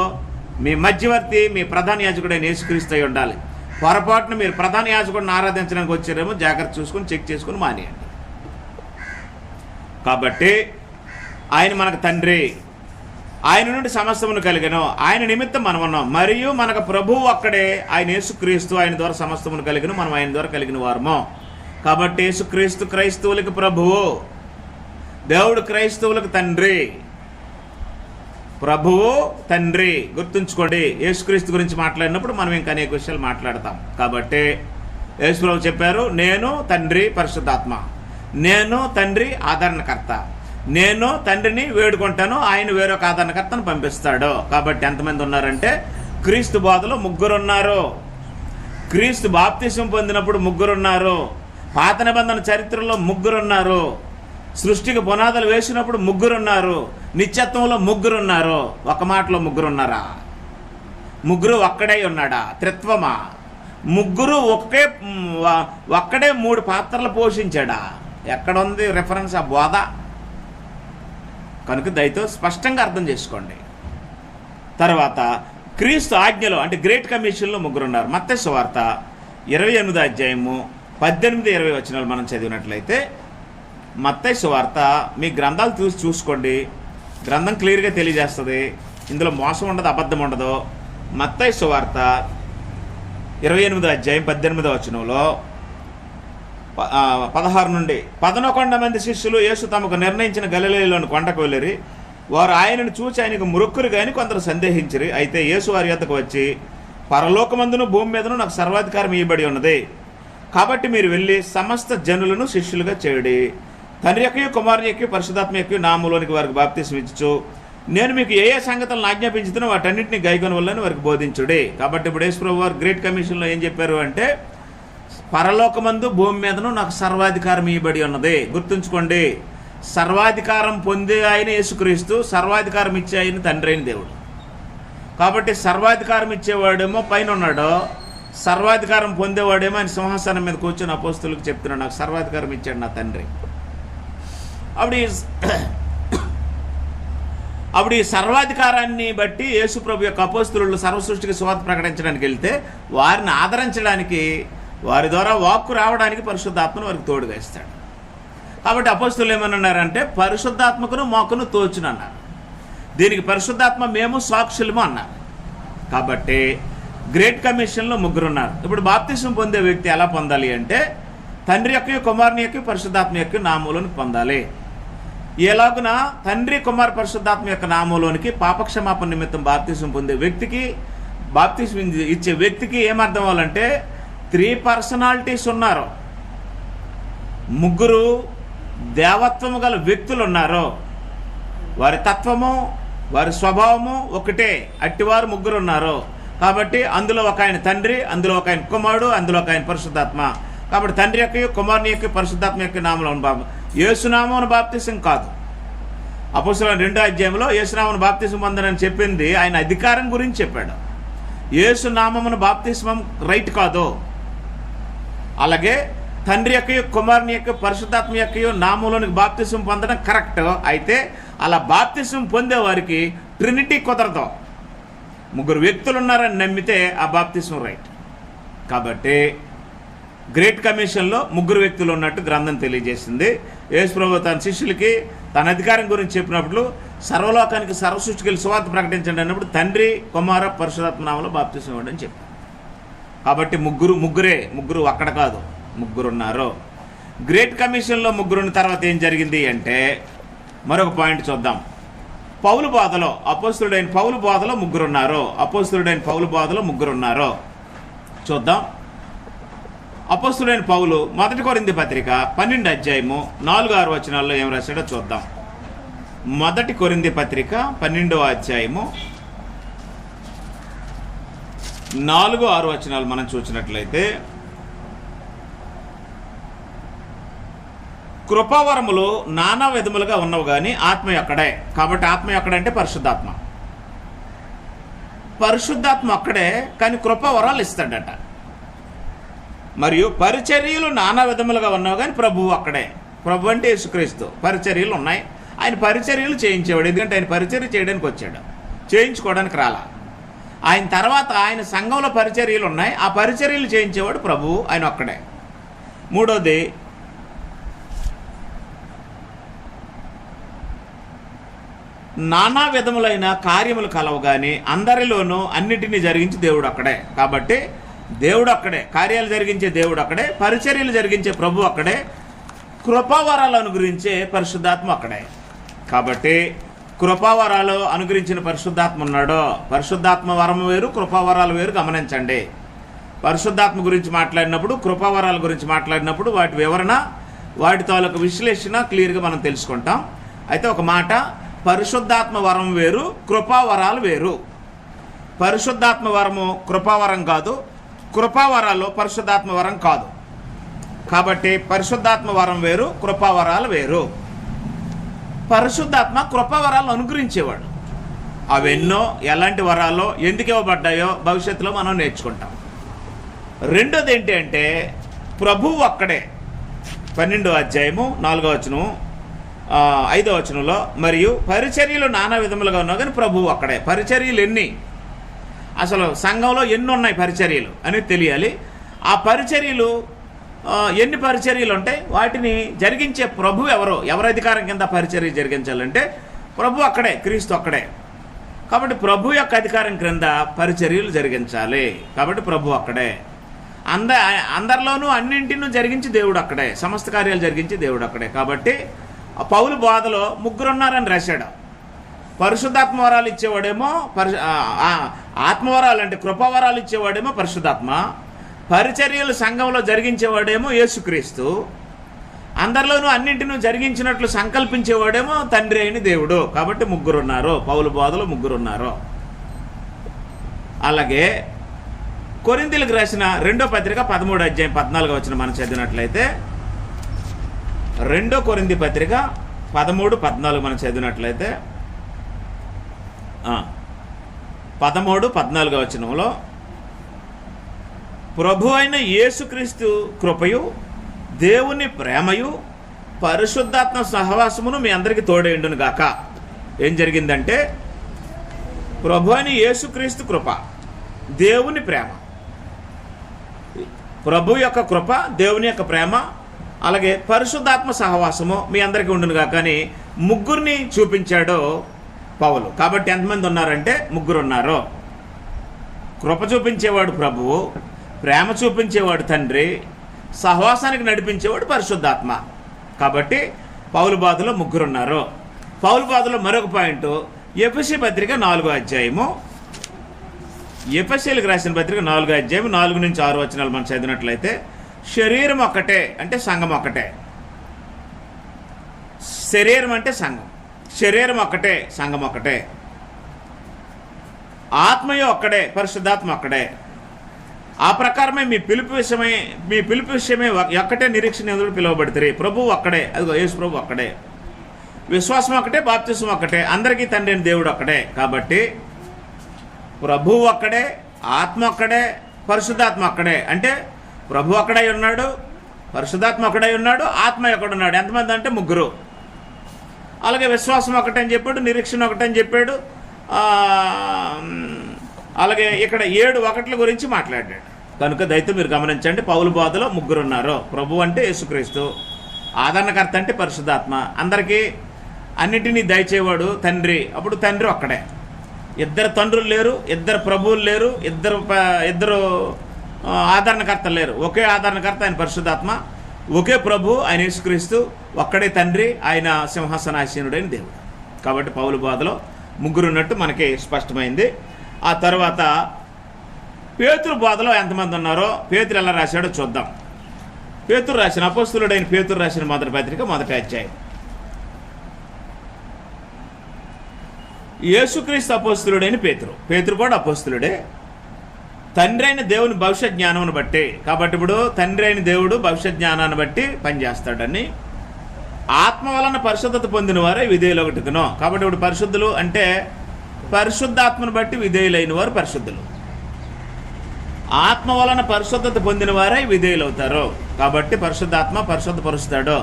మీ మధ్యవర్తి, మీ ప్రధాన యాజకుడైన యేసుక్రీస్తు అయి ఉండాలి. పొరపాటున మీరు ప్రధాన యాజకుడిని ఆరాధించడానికి వచ్చారేమో జాగ్రత్త చూసుకొని చెక్ చేసుకుని మానేయండి. కాబట్టి ఆయన మనకు తండ్రి, ఆయన నుండి సమస్తమును కలిగను, ఆయన నిమిత్తం మనం ఉన్నాం. మరియు మనకు ప్రభువు ఒక్కడే, ఆయన యేసుక్రీస్తు. ఆయన ద్వారా సమస్తమును కలిగను, మనం ఆయన ద్వారా కలిగిన వారము. కాబట్టి యేసుక్రీస్తు క్రైస్తవులకు ప్రభువు, దేవుడు క్రైస్తవులకు తండ్రి. ప్రభువు తండ్రి. గుర్తుంచుకోండి, యేసుక్రీస్తు గురించి మాట్లాడినప్పుడు మనం ఇంకా అనేక విషయాలు మాట్లాడతాం. కాబట్టి యేసుప్రభు చెప్పారు, నేను తండ్రి పరిశుద్ధాత్మ, నేను తండ్రి ఆదరణకర్త, నేను తండ్రిని వేడుకుంటాను, ఆయన వేరొక ఆదరణకర్తను పంపిస్తాడు. కాబట్టి ఎంతమంది ఉన్నారంటే క్రీస్తు బోధలో ముగ్గురున్నారు. క్రీస్తు బాప్తిసం పొందినప్పుడు ముగ్గురున్నారు. పాత నిబంధన చరిత్రలో ముగ్గురున్నారు. సృష్టికి పునాదులు వేసినప్పుడు ముగ్గురున్నారు. నిత్యత్వంలో ముగ్గురున్నారు. ఒక మాటలో ముగ్గురున్నారా? ముగ్గురు ఒక్కడే ఉన్నాడా? త్రిత్వమా? ముగ్గురు ఒక్కడే 3 పాత్రలు పోషించాడా? ఎక్కడ ఉంది రెఫరెన్స్ ఆ బోధ? కనుక దయతో స్పష్టంగా అర్థం చేసుకోండి. తర్వాత క్రీస్తు ఆజ్ఞలో అంటే గ్రేట్ కమిషన్లో ముగ్గురున్నారు. మత్తయి సువార్త 28వ అధ్యాయము 18-20 వచనాలు మనం చదివినట్లయితే, మత్తయి సువార్త మీ గ్రంథాలు చూసుకోండి. గ్రంథం క్లియర్గా తెలియజేస్తుంది. ఇందులో మోసం ఉండదు, అబద్ధం ఉండదు. మత్తయి సువార్త 28వ అధ్యాయం 18వ వచనంలో 16 నుండి 11 మంది శిష్యులు యేసు తమకు నిర్ణయించిన గలిలయలోని కొండకు వెళ్ళిరి. వారు ఆయనను చూచి ఆయనకు మురుక్కురు కానీ కొందరు సందేహించిరి. అయితే యేసు వారి యొద్దకు వచ్చి, పరలోకమందును భూమి మీదను నాకు సర్వాధికారం ఇవ్వబడి ఉన్నది. కాబట్టి మీరు వెళ్ళి సమస్త జనులను శిష్యులుగా చేయుడి. తండ్రి యొక్క, కుమారుని యొక్క, పరిశుద్ధాత్మ యొక్క నామములోనికి వారికి బాప్తిసం ఇచ్చుచు నేను మీకు ఏ ఏ సంగతులను ఆజ్ఞాపించుతున్నా వాటన్నింటినీ గైకొన వల్లని వారికి బోధించుడి. కాబట్టి ఇప్పుడు యేసు ప్రభువు వారు గ్రేట్ కమిషన్లో ఏం చెప్పారు అంటే, పరలోకమందు భూమి మీదను నాకు సర్వాధికారం ఇవ్వబడి ఉన్నది. గుర్తుంచుకోండి, సర్వాధికారం పొందే ఆయన యేసుక్రీస్తు, సర్వాధికారం ఇచ్చే ఆయన తండ్రి అయిన దేవుడు. కాబట్టి సర్వాధికారం ఇచ్చేవాడేమో పైన ఉన్నాడు, సర్వాధికారం పొందేవాడేమో ఆయన సింహాసనం మీద కూర్చొని అపోస్తులకు చెప్తున్నాడు, నాకు సర్వాధికారం ఇచ్చాడు నా తండ్రి. అప్పుడు ఈ సర్వాధికారాన్ని బట్టి యేసు ప్రభు యొక్క అపోస్తులు సర్వసృష్టికి సువార్త ప్రకటించడానికి వెళ్తే వారిని ఆదరించడానికి, వారి ద్వారా వాక్కు రావడానికి పరిశుద్ధాత్మను వారికి తోడుగా ఇస్తాడు. కాబట్టి అపోస్తులు ఏమన్నారంటే, పరిశుద్ధాత్మకును మాకును తోచును అన్నారు. దీనికి పరిశుద్ధాత్మ మేము సాక్షులము అన్నారు. కాబట్టి గ్రేట్ కమిషన్లో ముగ్గురున్నారు. ఇప్పుడు బాప్తిసం పొందే వ్యక్తి ఎలా పొందాలి అంటే, తండ్రి యొక్క, కుమారుని యొక్క, పరిశుద్ధాత్మ యొక్క నామములను పొందాలి. ఎలాగున తండ్రి, కుమార్, పరిశుద్ధాత్మ యొక్క నామంలోనికి పాపక్షమాపణ నిమిత్తం బాప్తిసం పొందే వ్యక్తికి, బాప్తిసం ఇచ్చే వ్యక్తికి ఏమర్థం అవ్వాలంటే 3 పర్సనాలిటీస్ ఉన్నారు. ముగ్గురు దేవత్వము గల వ్యక్తులు ఉన్నారు. వారి తత్వము, వారి స్వభావము ఒకటే. అట్టివారు ముగ్గురు ఉన్నారు. కాబట్టి అందులో ఒక ఆయన తండ్రి, అందులో ఒక ఆయన కుమారుడు, అందులో ఒక ఆయన పరిశుద్ధాత్మ. కాబట్టి తండ్రి యొక్క, కుమారుని యొక్క, పరిశుద్ధాత్మ యొక్క నామంలో యేసునామమున బాప్తిసం కాదు. అపోస్తలుల 2వ అధ్యాయంలో యేసునామమున బాప్తిసం పొందనని చెప్పింది ఆయన అధికారం గురించి చెప్పాడు. యేసునామమున బాప్తిస్మం రైట్ కాదు. అలాగే తండ్రి యొక్క, కుమారుని యొక్క, పరిశుద్ధాత్మ యొక్క నామంలోనికి బాప్తిసం పొందడం కరెక్ట్. అయితే అలా బాప్తిసం పొందే వారికి ట్రినిటీ కుదరదు. ముగ్గురు వ్యక్తులు ఉన్నారని నమ్మితే ఆ బాప్తిసం రైట్. కాబట్టి గ్రేట్ కమిషన్లో ముగ్గురు వ్యక్తులు ఉన్నట్టు గ్రంథం తెలియజేసింది. యేసు ప్రభువు తన శిష్యులకి తన అధికారం గురించి చెప్పినప్పుడు, సర్వలోకానికి సర్వసృష్టికి సువార్త ప్రకటించండి అన్నప్పుడు తండ్రి, కుమార, పరిశుద్ధాత్మ నామములో బాప్తిసం ఇవ్వండి అని చెప్పారు. కాబట్టి ముగ్గురు అక్కడ కాదు, ముగ్గురున్నారు. గ్రేట్ కమిషన్లో ముగ్గురున్న తర్వాత ఏం జరిగింది అంటే, మరొక పాయింట్ చూద్దాం. పౌలు బోధలో, అపోస్తలుడైన పౌలు బోధలో ముగ్గురున్నారు. చూద్దాం. అపోస్తలుడైన పౌలు 1 కొరింథీ పత్రిక 12వ అధ్యాయము 4-6 వచనాల్లో ఏం రాశాడో చూద్దాం. 1 కొరింథీ పత్రిక 12వ అధ్యాయము 4-6 వచనాలు మనం చూసినట్లయితే, కృపావరములు నానా విధములుగా ఉన్నవి కానీ ఆత్మ ఒక్కడే. కాబట్టి ఆత్మ ఒక్కడంటే పరిశుద్ధాత్మ ఒక్కడే, కానీ కృపావరాలు ఇస్తాడట. మరియు పరిచర్యలు నానా విధములుగా ఉన్నావు కానీ ప్రభువు అక్కడే. ప్రభు అంటే యేసుక్రీస్తు. పరిచర్యలు ఉన్నాయి, ఆయన పరిచర్యలు చేయించేవాడు. ఎందుకంటే ఆయన పరిచర్య చేయడానికి వచ్చాడు, చేయించుకోవడానికి రాలా. ఆయన తర్వాత ఆయన సంఘంలో పరిచర్యలు ఉన్నాయి, ఆ పరిచర్యలు చేయించేవాడు ప్రభువు, ఆయన ఒక్కడే. మూడోది, నానా విధములైన కార్యములు కలవు కానీ అందరిలోనూ అన్నిటినీ జరిగించి దేవుడు అక్కడే. కాబట్టి దేవుడు అక్కడే, కార్యాలు జరిగించే దేవుడు అక్కడే, పరిచర్యలు జరిగించే ప్రభు అక్కడే, కృపావరాలు అనుగ్రహించే పరిశుద్ధాత్మ అక్కడే. కాబట్టి కృపావరాలు అనుగ్రహించిన పరిశుద్ధాత్మ ఉన్నాడో, పరిశుద్ధాత్మ వరం వేరు, కృపావరాలు వేరు. గమనించండి. పరిశుద్ధాత్మ గురించి మాట్లాడినప్పుడు, కృపావరాల గురించి మాట్లాడినప్పుడు వాటి వివరణ, వాటి తాలూకు విశ్లేషణ క్లియర్గా మనం తెలుసుకుంటాం. అయితే ఒక మాట, పరిశుద్ధాత్మ వరం వేరు, కృపావరాలు వేరు. పరిశుద్ధాత్మ వరము కృపావరం కాదు, కృపావరాలు పరిశుద్ధాత్మ వరం కాదు. కాబట్టి పరిశుద్ధాత్మ వరం వేరు, కృపావరాలు వేరు. పరిశుద్ధాత్మ కృపావరాలు అనుగ్రహించేవాడు. అవెన్నో, ఎలాంటి వరాలో, ఎందుకు ఇవ్వబడ్డాయో భవిష్యత్తులో మనం నేర్చుకుంటాం. రెండోది ఏంటి అంటే ప్రభువు ఒక్కడే. 12వ అధ్యాయము 4వ వచనం 5వ వచనంలో, మరియు పరిచర్యలు నానా విధములుగా ఉన్నావు కానీ ప్రభువు ఒక్కడే. పరిచర్యలు ఎన్ని, అసలు సంఘంలో ఎన్ని ఉన్నాయి పరిచర్యలు అనేది తెలియాలి. ఆ పరిచర్యలు ఎన్ని పరిచర్యలు ఉంటాయి, వాటిని జరిగించే ప్రభు ఎవరి అధికారం కింద పరిచర్య జరిగించాలంటే ప్రభు అక్కడే, క్రీస్తు అక్కడే. కాబట్టి ప్రభు యొక్క అధికారం క్రింద పరిచర్యలు జరిగించాలి. కాబట్టి ప్రభు అక్కడే. అందరిలోనూ అన్నింటినూ జరిగించి దేవుడు అక్కడే, సమస్త కార్యాలు జరిగించి దేవుడు అక్కడే. కాబట్టి పౌలు బోధలో 3 ఉన్నారని రాశాడు. పరిశుద్ధాత్మ వరాలు ఇచ్చేవాడేమో ఆత్మవరాలు అంటే కృపావరాలు ఇచ్చేవాడేమో పరిశుద్ధాత్మ, పరిచర్యలు సంఘంలో జరిగించేవాడేమో యేసుక్రీస్తు, అందరిలోనూ అన్నింటినూ జరిగించినట్లు సంకల్పించేవాడేమో తండ్రి అయిన దేవుడు. కాబట్టి 3 ఉన్నారు. పౌలు బోధలో 3 ఉన్నారు. అలాగే కొరింథీయులకు రాసిన 2వ పత్రిక 13వ అధ్యాయం 14వ వచనం మనం చదివినట్లయితే, 2 కొరింథీ పత్రిక 13-14 మనం చదివినట్లయితే 13-14 వచనంలో, ప్రభు అయిన యేసుక్రీస్తు కృపయు దేవుని ప్రేమయు పరిశుద్ధాత్మ సహవాసమును మీ అందరికీ తోడేయుండును గాక. ఏం జరిగిందంటే ప్రభు అయిన యేసుక్రీస్తు కృప, దేవుని ప్రేమ, ప్రభు యొక్క కృప, దేవుని యొక్క ప్రేమ, అలాగే పరిశుద్ధాత్మ సహవాసము మీ అందరికీ ఉండును గాక అని 3 చూపించాడు పౌలు. కాబట్టి ఎంతమంది ఉన్నారంటే 3 ఉన్నారు. కృప చూపించేవాడు ప్రభువు, ప్రేమ చూపించేవాడు తండ్రి, సహవాసానికి నడిపించేవాడు పరిశుద్ధాత్మ. కాబట్టి పౌలు బోధలో 3 ఉన్నారు. పౌలు బోధలో మరొక పాయింట్, ఎఫెసీ పత్రిక 4వ అధ్యాయము, ఎఫెసీలకు రాసిన పత్రిక 4వ అధ్యాయం 4-6 వచనాలు మనం చదివినట్లయితే, శరీరం ఒక్కటే అంటే సంఘం ఒక్కటే. శరీరం అంటే సంఘం, శరీరం ఒక్కటే, సంఘం ఒక్కటే. ఆత్మయో ఒక్కడే, పరిశుద్ధాత్మ ఒక్కడే. ఆ ప్రకారమే మీ పిలుపు విషయమే ఒక్కటే నిరీక్షణ ఎందుకు పిలువబడతారు. ప్రభువు ఒక్కడే, అదిగో యేసు ప్రభు ఒక్కడే. విశ్వాసం ఒక్కటే, బాప్తిసం ఒక్కటే, అందరికీ తండ్రి అయిన దేవుడు ఒక్కడే. కాబట్టి ప్రభువు ఒక్కడే, ఆత్మ ఒక్కడే, పరిశుద్ధాత్మ ఒక్కడే. అంటే ప్రభు ఒక్కడై ఉన్నాడు, పరిశుద్ధాత్మ ఒక్కడై ఉన్నాడు, ఆత్మ ఒక్కడున్నాడు. ఎంతమంది అంటే 3. అలాగే విశ్వాసం ఒకటని చెప్పాడు, నిరీక్షణ ఒకటని చెప్పాడు. అలాగే ఇక్కడ 7 ఒకట్ల గురించి మాట్లాడాడు. కనుక దయతో మీరు గమనించండి, పౌలు బోధలో 3 ఉన్నారు. ప్రభు అంటే యేసుక్రీస్తు, ఆదరణకర్త అంటే పరిశుద్ధాత్మ, అందరికీ అన్నిటినీ దయచేవాడు తండ్రి. అప్పుడు తండ్రి ఒక్కడే. 2 తండ్రులు లేరు, 2 ప్రభువులు లేరు, 2 ఆదరణకర్తలు లేరు. ఒకే ఆదరణకర్త ఆయన పరిశుద్ధాత్మ, ఒకే ప్రభు ఆయన యేసుక్రీస్తు, ఒక్కడే తండ్రి, ఆయన సింహాసనాసీనుడైన దేవుడు. కాబట్టి పౌలు బోధలో 3 ఉన్నట్టు మనకి స్పష్టమైంది. ఆ తర్వాత పేతురు బోధలో ఎంతమంది ఉన్నారో, పేతురు ఎలా రాశాడో చూద్దాం. పేతురు రాసిన, అపోస్తులుడైన పేతురు రాసిన మొదటి పత్రిక 1వ అధ్యాయం. యేసుక్రీస్తు అపోస్తులుడైన పేతురు కూడా అపోస్తులుడే, తండ్రి అయిన దేవుని భవిష్యత్ జ్ఞానం బట్టి. కాబట్టి ఇప్పుడు తండ్రి అయిన దేవుడు భవిష్యత్ జ్ఞానాన్ని బట్టి పనిచేస్తాడని, ఆత్మ వలన పరిశుద్ధత పొందిన వారే విధేయులొకటికును. కాబట్టి ఇప్పుడు పరిశుద్ధులు అంటే పరిశుద్ధాత్మను బట్టి విధేయులైన వారు పరిశుద్ధులు, ఆత్మ వలన పరిశుద్ధత పొందిన వారే విధేయులవుతారు. కాబట్టి పరిశుద్ధాత్మ పరిశుద్ధపరుస్తాడు.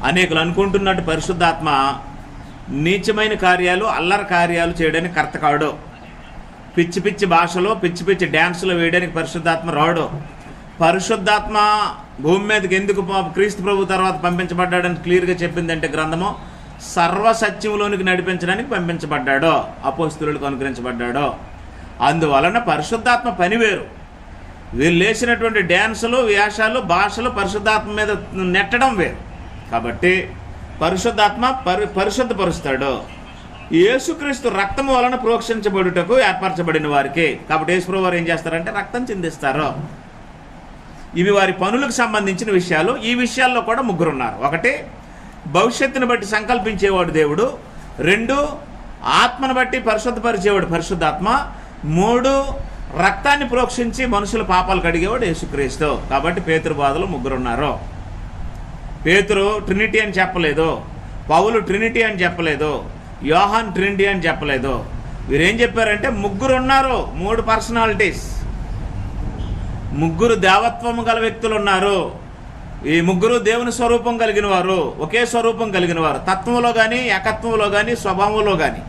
అనేకులు అనుకుంటున్నట్టు పరిశుద్ధాత్మ నీచమైన కార్యాలు, అల్లరి కార్యాలు చేయడానికి కర్త కాడు. పిచ్చి పిచ్చి భాషలో, పిచ్చి పిచ్చి డ్యాన్సులు వేయడానికి పరిశుద్ధాత్మ రాడు. పరిశుద్ధాత్మ భూమి మీదకి ఎందుకు క్రీస్తు ప్రభు తర్వాత పంపించబడ్డాడని క్లియర్గా చెప్పిందంటే గ్రంథము, సర్వసత్యంలోనికి నడిపించడానికి పంపించబడ్డాడో, అపోస్తులకు అనుగ్రహించబడ్డాడో. అందువలన పరిశుద్ధాత్మ పని వేరు. వీళ్ళు వేసినటువంటి డ్యాన్సులు, వేషాలు, భాషలు పరిశుద్ధాత్మ మీద నెట్టడం వేరు. కాబట్టి పరిశుద్ధాత్మ పరిశుద్ధపరుస్తాడు. యేసుక్రీస్తు రక్తము వలన ప్రోక్షించబడుటకు ఏర్పరచబడిన వారికి. కాబట్టి యేసుప్రభు వారు ఏం చేస్తారంటే రక్తం చిందిస్తారు. ఇవి వారి పనులకు సంబంధించిన విషయాలు. ఈ విషయాల్లో కూడా 3 ఉన్నారు. 1 భవిష్యత్తును బట్టి సంకల్పించేవాడు దేవుడు, 2 ఆత్మను బట్టి పరిశుద్ధపరిచేవాడు పరిశుద్ధాత్మ, 3 రక్తాన్ని ప్రోక్షించి మనుషుల పాపాలు కడిగేవాడు యేసుక్రీస్తు. కాబట్టి పేతురు బోధలో ముగ్గురు ఉన్నారు. పేతురు ట్రినిటీ అని చెప్పలేదు, పౌలు ట్రినిటీ అని చెప్పలేదు, యోహాన్ ట్రినిటీ అని చెప్పలేదు. వీరేం చెప్పారంటే ముగ్గురు ఉన్నారు, 3 పర్సనాలిటీస్, ముగ్గురు దేవత్వము గల వ్యక్తులు ఉన్నారు. ఈ ముగ్గురు దేవుని స్వరూపం కలిగిన వారు, ఒకే స్వరూపం కలిగిన వారు. తత్వంలో కానీ, ఏకత్వంలో కానీ, స్వభావంలో కానీ,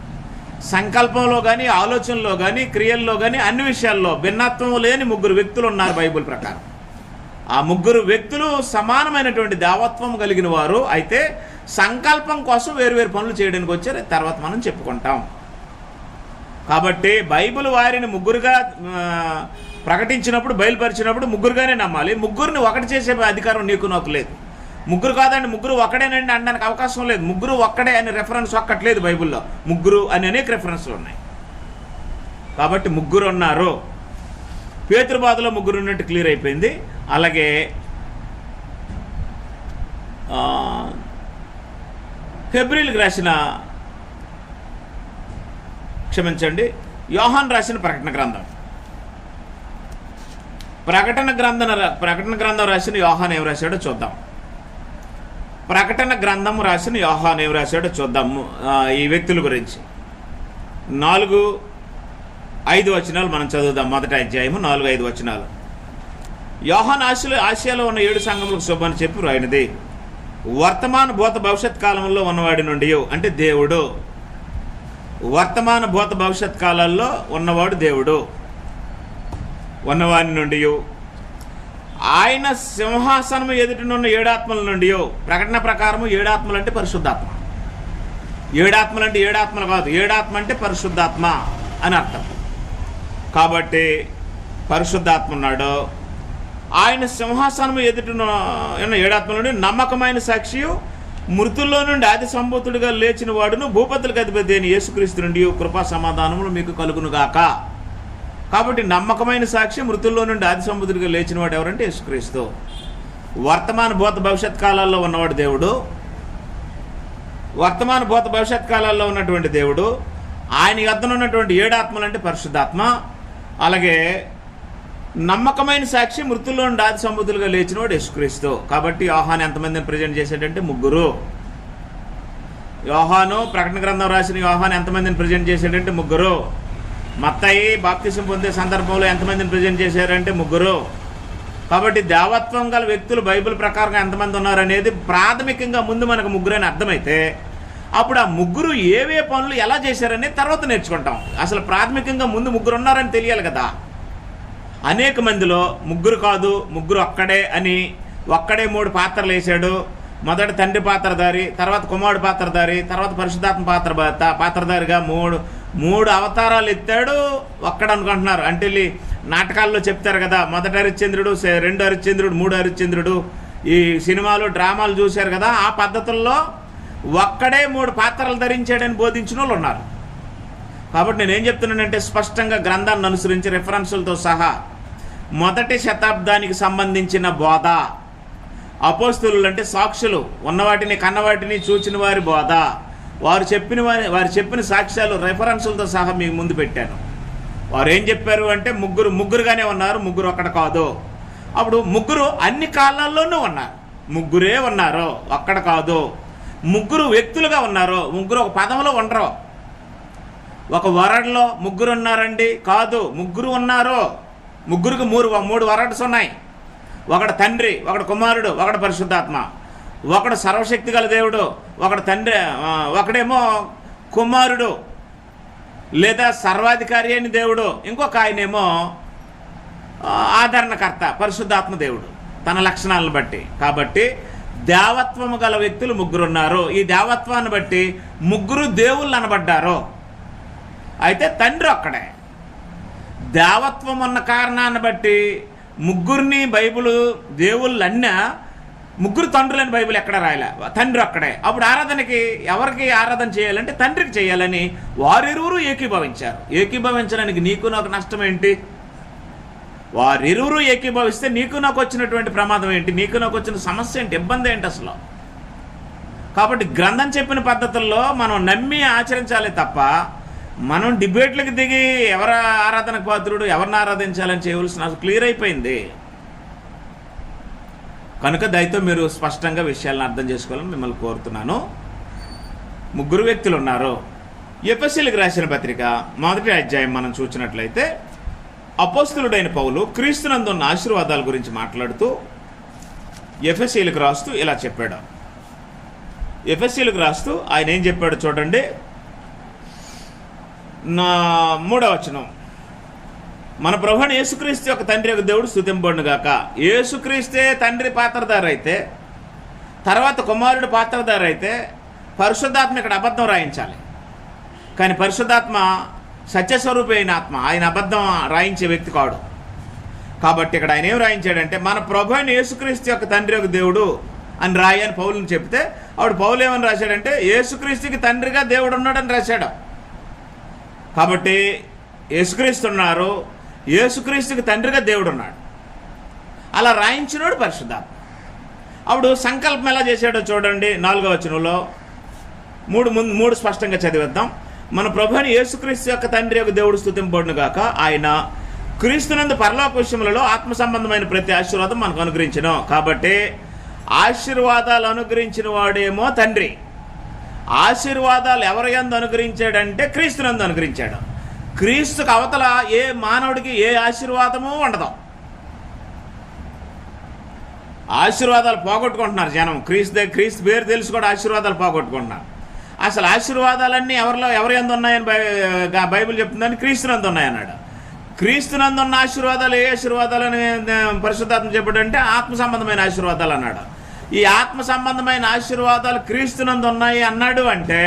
సంకల్పంలో కానీ, ఆలోచనలో కానీ, క్రియల్లో కానీ, అన్ని విషయాల్లో భిన్నత్వం లేని ముగ్గురు వ్యక్తులు ఉన్నారు బైబిల్ ప్రకారం. ఆ ముగ్గురు వ్యక్తులు సమానమైనటువంటి దేవత్వం కలిగిన వారు. అయితే సంకల్పం కోసం వేరువేరు పనులు చేయడానికి వచ్చారు, తర్వాత మనం చెప్పుకుంటాం. కాబట్టి బైబిల్ వారిని ముగ్గురుగా ప్రకటించినప్పుడు, బయలుపరిచినప్పుడు ముగ్గురుగానే నమ్మాలి. ముగ్గురిని ఒకటి చేసే అధికారం నీకు నాకు లేదు. ముగ్గురు కాదండి, ముగ్గురు ఒక్కడేనండి అనడానికి అవకాశం లేదు. ముగ్గురు ఒక్కడే అని రెఫరెన్స్ ఒక్కట్లేదు బైబిల్లో. ముగ్గురు అని అనేక రెఫరెన్స్లు ఉన్నాయి. కాబట్టి ముగ్గురు ఉన్నారు. పేతురు బోధలో ముగ్గురు ఉన్నట్టు క్లియర్ అయిపోయింది. అలాగే హెబ్రీలకు రాసిన, క్షమించండి, యోహాన్ రాసిన ప్రకటన గ్రంథం, ప్రకటన గ్రంథం రాసిన యోహాన్ ఏం రాశాడో చూద్దాం. ప్రకటన గ్రంథం రాసిన యోహాన్ ఏం రాశాడో చూద్దాము. ఈ వ్యక్తుల గురించి 4-5 వచనాలు మనం చదువుదాం. మొదటి అధ్యాయము 4-5 వచనాలు. యోహాన్ ఆసియాలో ఉన్న 7 సంఘములకు శుభమని చెప్పి రాయినది. వర్తమాన భూత భవిష్యత్ కాలంలో ఉన్నవాడి నుండి, అంటే దేవుడు, వర్తమాన భూత భవిష్యత్ కాలాల్లో ఉన్నవాడు దేవుడు, ఉన్నవాని నుండి, ఆయన సింహాసనం ఎదుటినున్న 7 ఆత్మల నుండి. ప్రకటన ప్రకారము 7 ఆత్మలు అంటే పరిశుద్ధాత్మ. 7 ఆత్మలు అంటే 7 ఆత్మలు కాదు, 7 ఆత్మ అంటే పరిశుద్ధాత్మ అని అర్థం. కాబట్టి పరిశుద్ధాత్మ ఉన్నాడు. ఆయన సింహాసనం ఎదుటిన 7 ఆత్మల నుండి నమ్మకమైన సాక్షియు, మృతుల్లో నుండి ఆది సంభూతుడిగా లేచిన వాడును, భూపతులకు అధిపతి అయిన యేసుక్రీస్తు నుండి కృపా సమాధానములు మీకు కలుగునుగాక. కాబట్టి నమ్మకమైన సాక్షి, మృతుల్లో నుండి ఆది సంభూతుడిగా లేచిన వాడు ఎవరంటే యేసుక్రీస్తు. వర్తమాన భూత భవిష్యత్ కాలాల్లో ఉన్నవాడు దేవుడు. వర్తమాన భూత భవిష్యత్ కాలాల్లో ఉన్నటువంటి దేవుడు. ఆయన యొద్దనున్నటువంటి 7 ఆత్మలు అంటే పరిశుద్ధాత్మ. అలాగే నమ్మకమైన సాక్షి, మృతుల్లో నుండి ఆది సంభూతులుగా లేచిన వాడు యేసుక్రీస్తు. కాబట్టి యోహాను ఎంతమందిని ప్రజెంట్ చేశాడంటే ముగ్గురు. యోహాను, ప్రకటన గ్రంథం రాసిన యోహాను ఎంతమందిని ప్రజెంట్ చేశాడంటే ముగ్గురు. మత్తయి బాప్తిసం పొందే సందర్భంలో ఎంతమందిని ప్రజెంట్ చేశారంటే ముగ్గురు. కాబట్టి దేవత్వం గల వ్యక్తులు బైబిల్ ప్రకారంగా ఎంతమంది ఉన్నారనేది ప్రాథమికంగా ముందు మనకు ముగ్గురు అని అర్థమైతే, అప్పుడు ఆ ముగ్గురు ఏవే పనులు ఎలా చేశారనేది తర్వాత నేర్చుకుంటాం. అసలు ప్రాథమికంగా ముందు ముగ్గురు ఉన్నారని తెలియాలి కదా. అనేక మందిలో ముగ్గురు కాదు, ముగ్గురు ఒక్కడే అని, ఒక్కడే 3 పాత్రలు వేశాడు. మొదట తండ్రి పాత్రధారి, తర్వాత కుమారుడు పాత్రధారి, తర్వాత పరిశుద్ధాత్మ పాత్రధారిగా మూడు అవతారాలు ఎత్తాడు ఒక్కడ అనుకుంటున్నారు. అంటే నాటకాల్లో చెప్తారు కదా, మొదటి హరిశ్చంద్రుడు, 2 హరిశ్చంద్రుడు, 3 హరిశ్చంద్రుడు. ఈ సినిమాలు, డ్రామాలు చూశారు కదా, ఆ పద్ధతుల్లో ఒక్కడే 3 పాత్రలు ధరించాడని బోధించిన వాళ్ళు ఉన్నారు. కాబట్టి నేనేం చెప్తున్నానంటే, స్పష్టంగా గ్రంథాన్ని అనుసరించి రెఫరెన్సులతో సహా 1వ శతాబ్దానికి సంబంధించిన బోధ, అపోస్తులు అంటే సాక్షులు, ఉన్నవాటిని కన్నవాటిని చూచిన వారి బోధ, వారు చెప్పిన సాక్ష్యాలు రెఫరెన్సులతో సహా మీకు ముందు పెట్టాను. వారు ఏం చెప్పారు అంటే ముగ్గురుగానే ఉన్నారు, ముగ్గురు ఒక్కడ కాదు. అప్పుడు ముగ్గురు అన్ని కాలాల్లోనూ ఉన్నారు, ముగ్గురే ఉన్నారు, ఒక్కడ కాదు. ముగ్గురు వ్యక్తులుగా ఉన్నారు, ముగ్గురు ఒక పదంలో ఉండరు. ఒక వరడ్లో ముగ్గురు ఉన్నారండి కాదు, ముగ్గురు ఉన్నారు. ముగ్గురికి 3 వరడ్స్ ఉన్నాయి. ఒకడు తండ్రి, ఒకడు కుమారుడు, ఒకడు పరిశుద్ధాత్మ. ఒకడు సర్వశక్తి గల దేవుడు, ఒకడు తండ్రి, ఒకడేమో కుమారుడు లేదా సర్వాధికారి అయిన దేవుడు, ఇంకొక ఆయనేమో ఆదరణకర్త పరిశుద్ధాత్మ దేవుడు తన లక్షణాలను బట్టి. కాబట్టి దేవత్వము గల వ్యక్తులు ముగ్గురు ఉన్నారు. ఈ దేవత్వాన్ని బట్టి ముగ్గురు దేవుళ్ళు అనబడ్డారు. అయితే తండ్రి ఒక్కడే. దేవత్వం ఉన్న కారణాన్ని బట్టి ముగ్గురిని బైబిల్ దేవుళ్ళన్నా ముగ్గురు తండ్రులని బైబిల్ ఎక్కడ రాయలే, తండ్రి ఒక్కడే. అప్పుడు ఆరాధనకి ఎవరికి ఆరాధన చేయాలంటే తండ్రికి చేయాలని వారిరువురు ఏకీభవించారు. ఏకీభవించడానికి నీకు నాకు నష్టం ఏంటి? వారిరువురు ఏకీభవిస్తే నీకు నాకు వచ్చినటువంటి ప్రమాదం ఏంటి? నీకు నాకు వచ్చిన సమస్య ఏంటి? ఇబ్బంది ఏంటి అసలు? కాబట్టి గ్రంథం చెప్పిన పద్ధతుల్లో మనం నమ్మి ఆచరించాలి తప్ప మనం డిబేట్లకు దిగి ఎవరి ఆరాధనకు పాత్రుడు, ఎవరిని ఆరాధించాలని చేయవలసిన క్లియర్ అయిపోయింది. కనుక దయతో మీరు స్పష్టంగా విషయాలను అర్థం చేసుకోవాలని మిమ్మల్ని కోరుతున్నాను. 3 వ్యక్తులు ఉన్నారు. ఎఫెసీయులకు రాసిన పత్రిక 1వ అధ్యాయం మనం చూసినట్లయితే అపోస్తలుడైన పౌలు క్రీస్తునందు ఉన్న ఆశీర్వాదాల గురించి మాట్లాడుతూ ఎఫెసీయులకు రాస్తూ ఇలా చెప్పాడు. ఎఫెసీయులకు రాస్తూ ఆయన ఏం చెప్పాడు చూడండి. 3వ వచనం, మన ప్రభువైన యేసుక్రీస్తు యొక్క తండ్రి యొక్క దేవుడు స్తుతింపబడునుగాక. యేసుక్రీస్తే తండ్రి పాత్రధారి అయితే, తర్వాత కుమారుడు పాత్రధారి అయితే, పరిశుద్ధాత్మ ఇక్కడ అబద్ధం రాయించాలి. కానీ పరిశుద్ధాత్మ సత్యస్వరూపి అయిన ఆత్మ, ఆయన అబద్ధం రాయించే వ్యక్తి కాడు. కాబట్టి ఇక్కడ ఆయన ఏం రాయించాడంటే మన ప్రభువైన యేసుక్రీస్తు యొక్క తండ్రి యొక్క దేవుడు అని రాయని పౌలుని చెప్తే, ఆవిడ పౌలు ఏమని రాశాడంటే యేసుక్రీస్తుకి తండ్రిగా దేవుడు ఉన్నాడని రాశాడు. కాబట్టి యేసుక్రీస్తు ఉన్నారు, యేసుక్రీస్తుకి తండ్రిగా దేవుడు ఉన్నాడు. అలా రాయించినోడు పరిశుద్ధాత్మ. అప్పుడు సంకల్పం ఎలా చేశాడో చూడండి. 4వ వచనంలో 3 స్పష్టంగా చదివేద్దాం. మన ప్రభువైన యేసుక్రీస్తు యొక్క తండ్రి యొక్క దేవుడు స్తుతింపబడునుగాక. ఆయన క్రీస్తునందు పరలోక విషయములలో ఆత్మ సంబంధమైన ప్రతి ఆశీర్వాదం మనకు అనుగ్రహించను. కాబట్టి ఆశీర్వాదాలు అనుగ్రహించిన వాడేమో తండ్రి. ఆశీర్వాదాలు ఎవరి యందు అనుగ్రహించాడంటే క్రీస్తునందు అనుగ్రహించాడు. క్రీస్తుకు అవతల ఏ మానవుడికి ఏ ఆశీర్వాదము ఉండదు. ఆశీర్వాదాలు పోగొట్టుకుంటున్నారు జనం. క్రీస్తు పేరు తెలుసు కూడా ఆశీర్వాదాలు పోగొట్టుకుంటున్నారు. అసలు ఆశీర్వాదాలన్నీ ఎవరి యందు ఉన్నాయని బైబిల్ చెప్తుందని క్రీస్తునందు ఉన్నాయన్నాడు. క్రీస్తునందు ఉన్న ఆశీర్వాదాలు ఏ ఆశీర్వాదాలు అని పరిశుద్ధాత్మ చెప్పాడంటే ఆత్మ సంబంధమైన ఆశీర్వాదాలు అన్నాడు. ఈ ఆత్మ సంబంధమైన ఆశీర్వాదాలు క్రీస్తునందు ఉన్నాయి అన్నాడు అంటే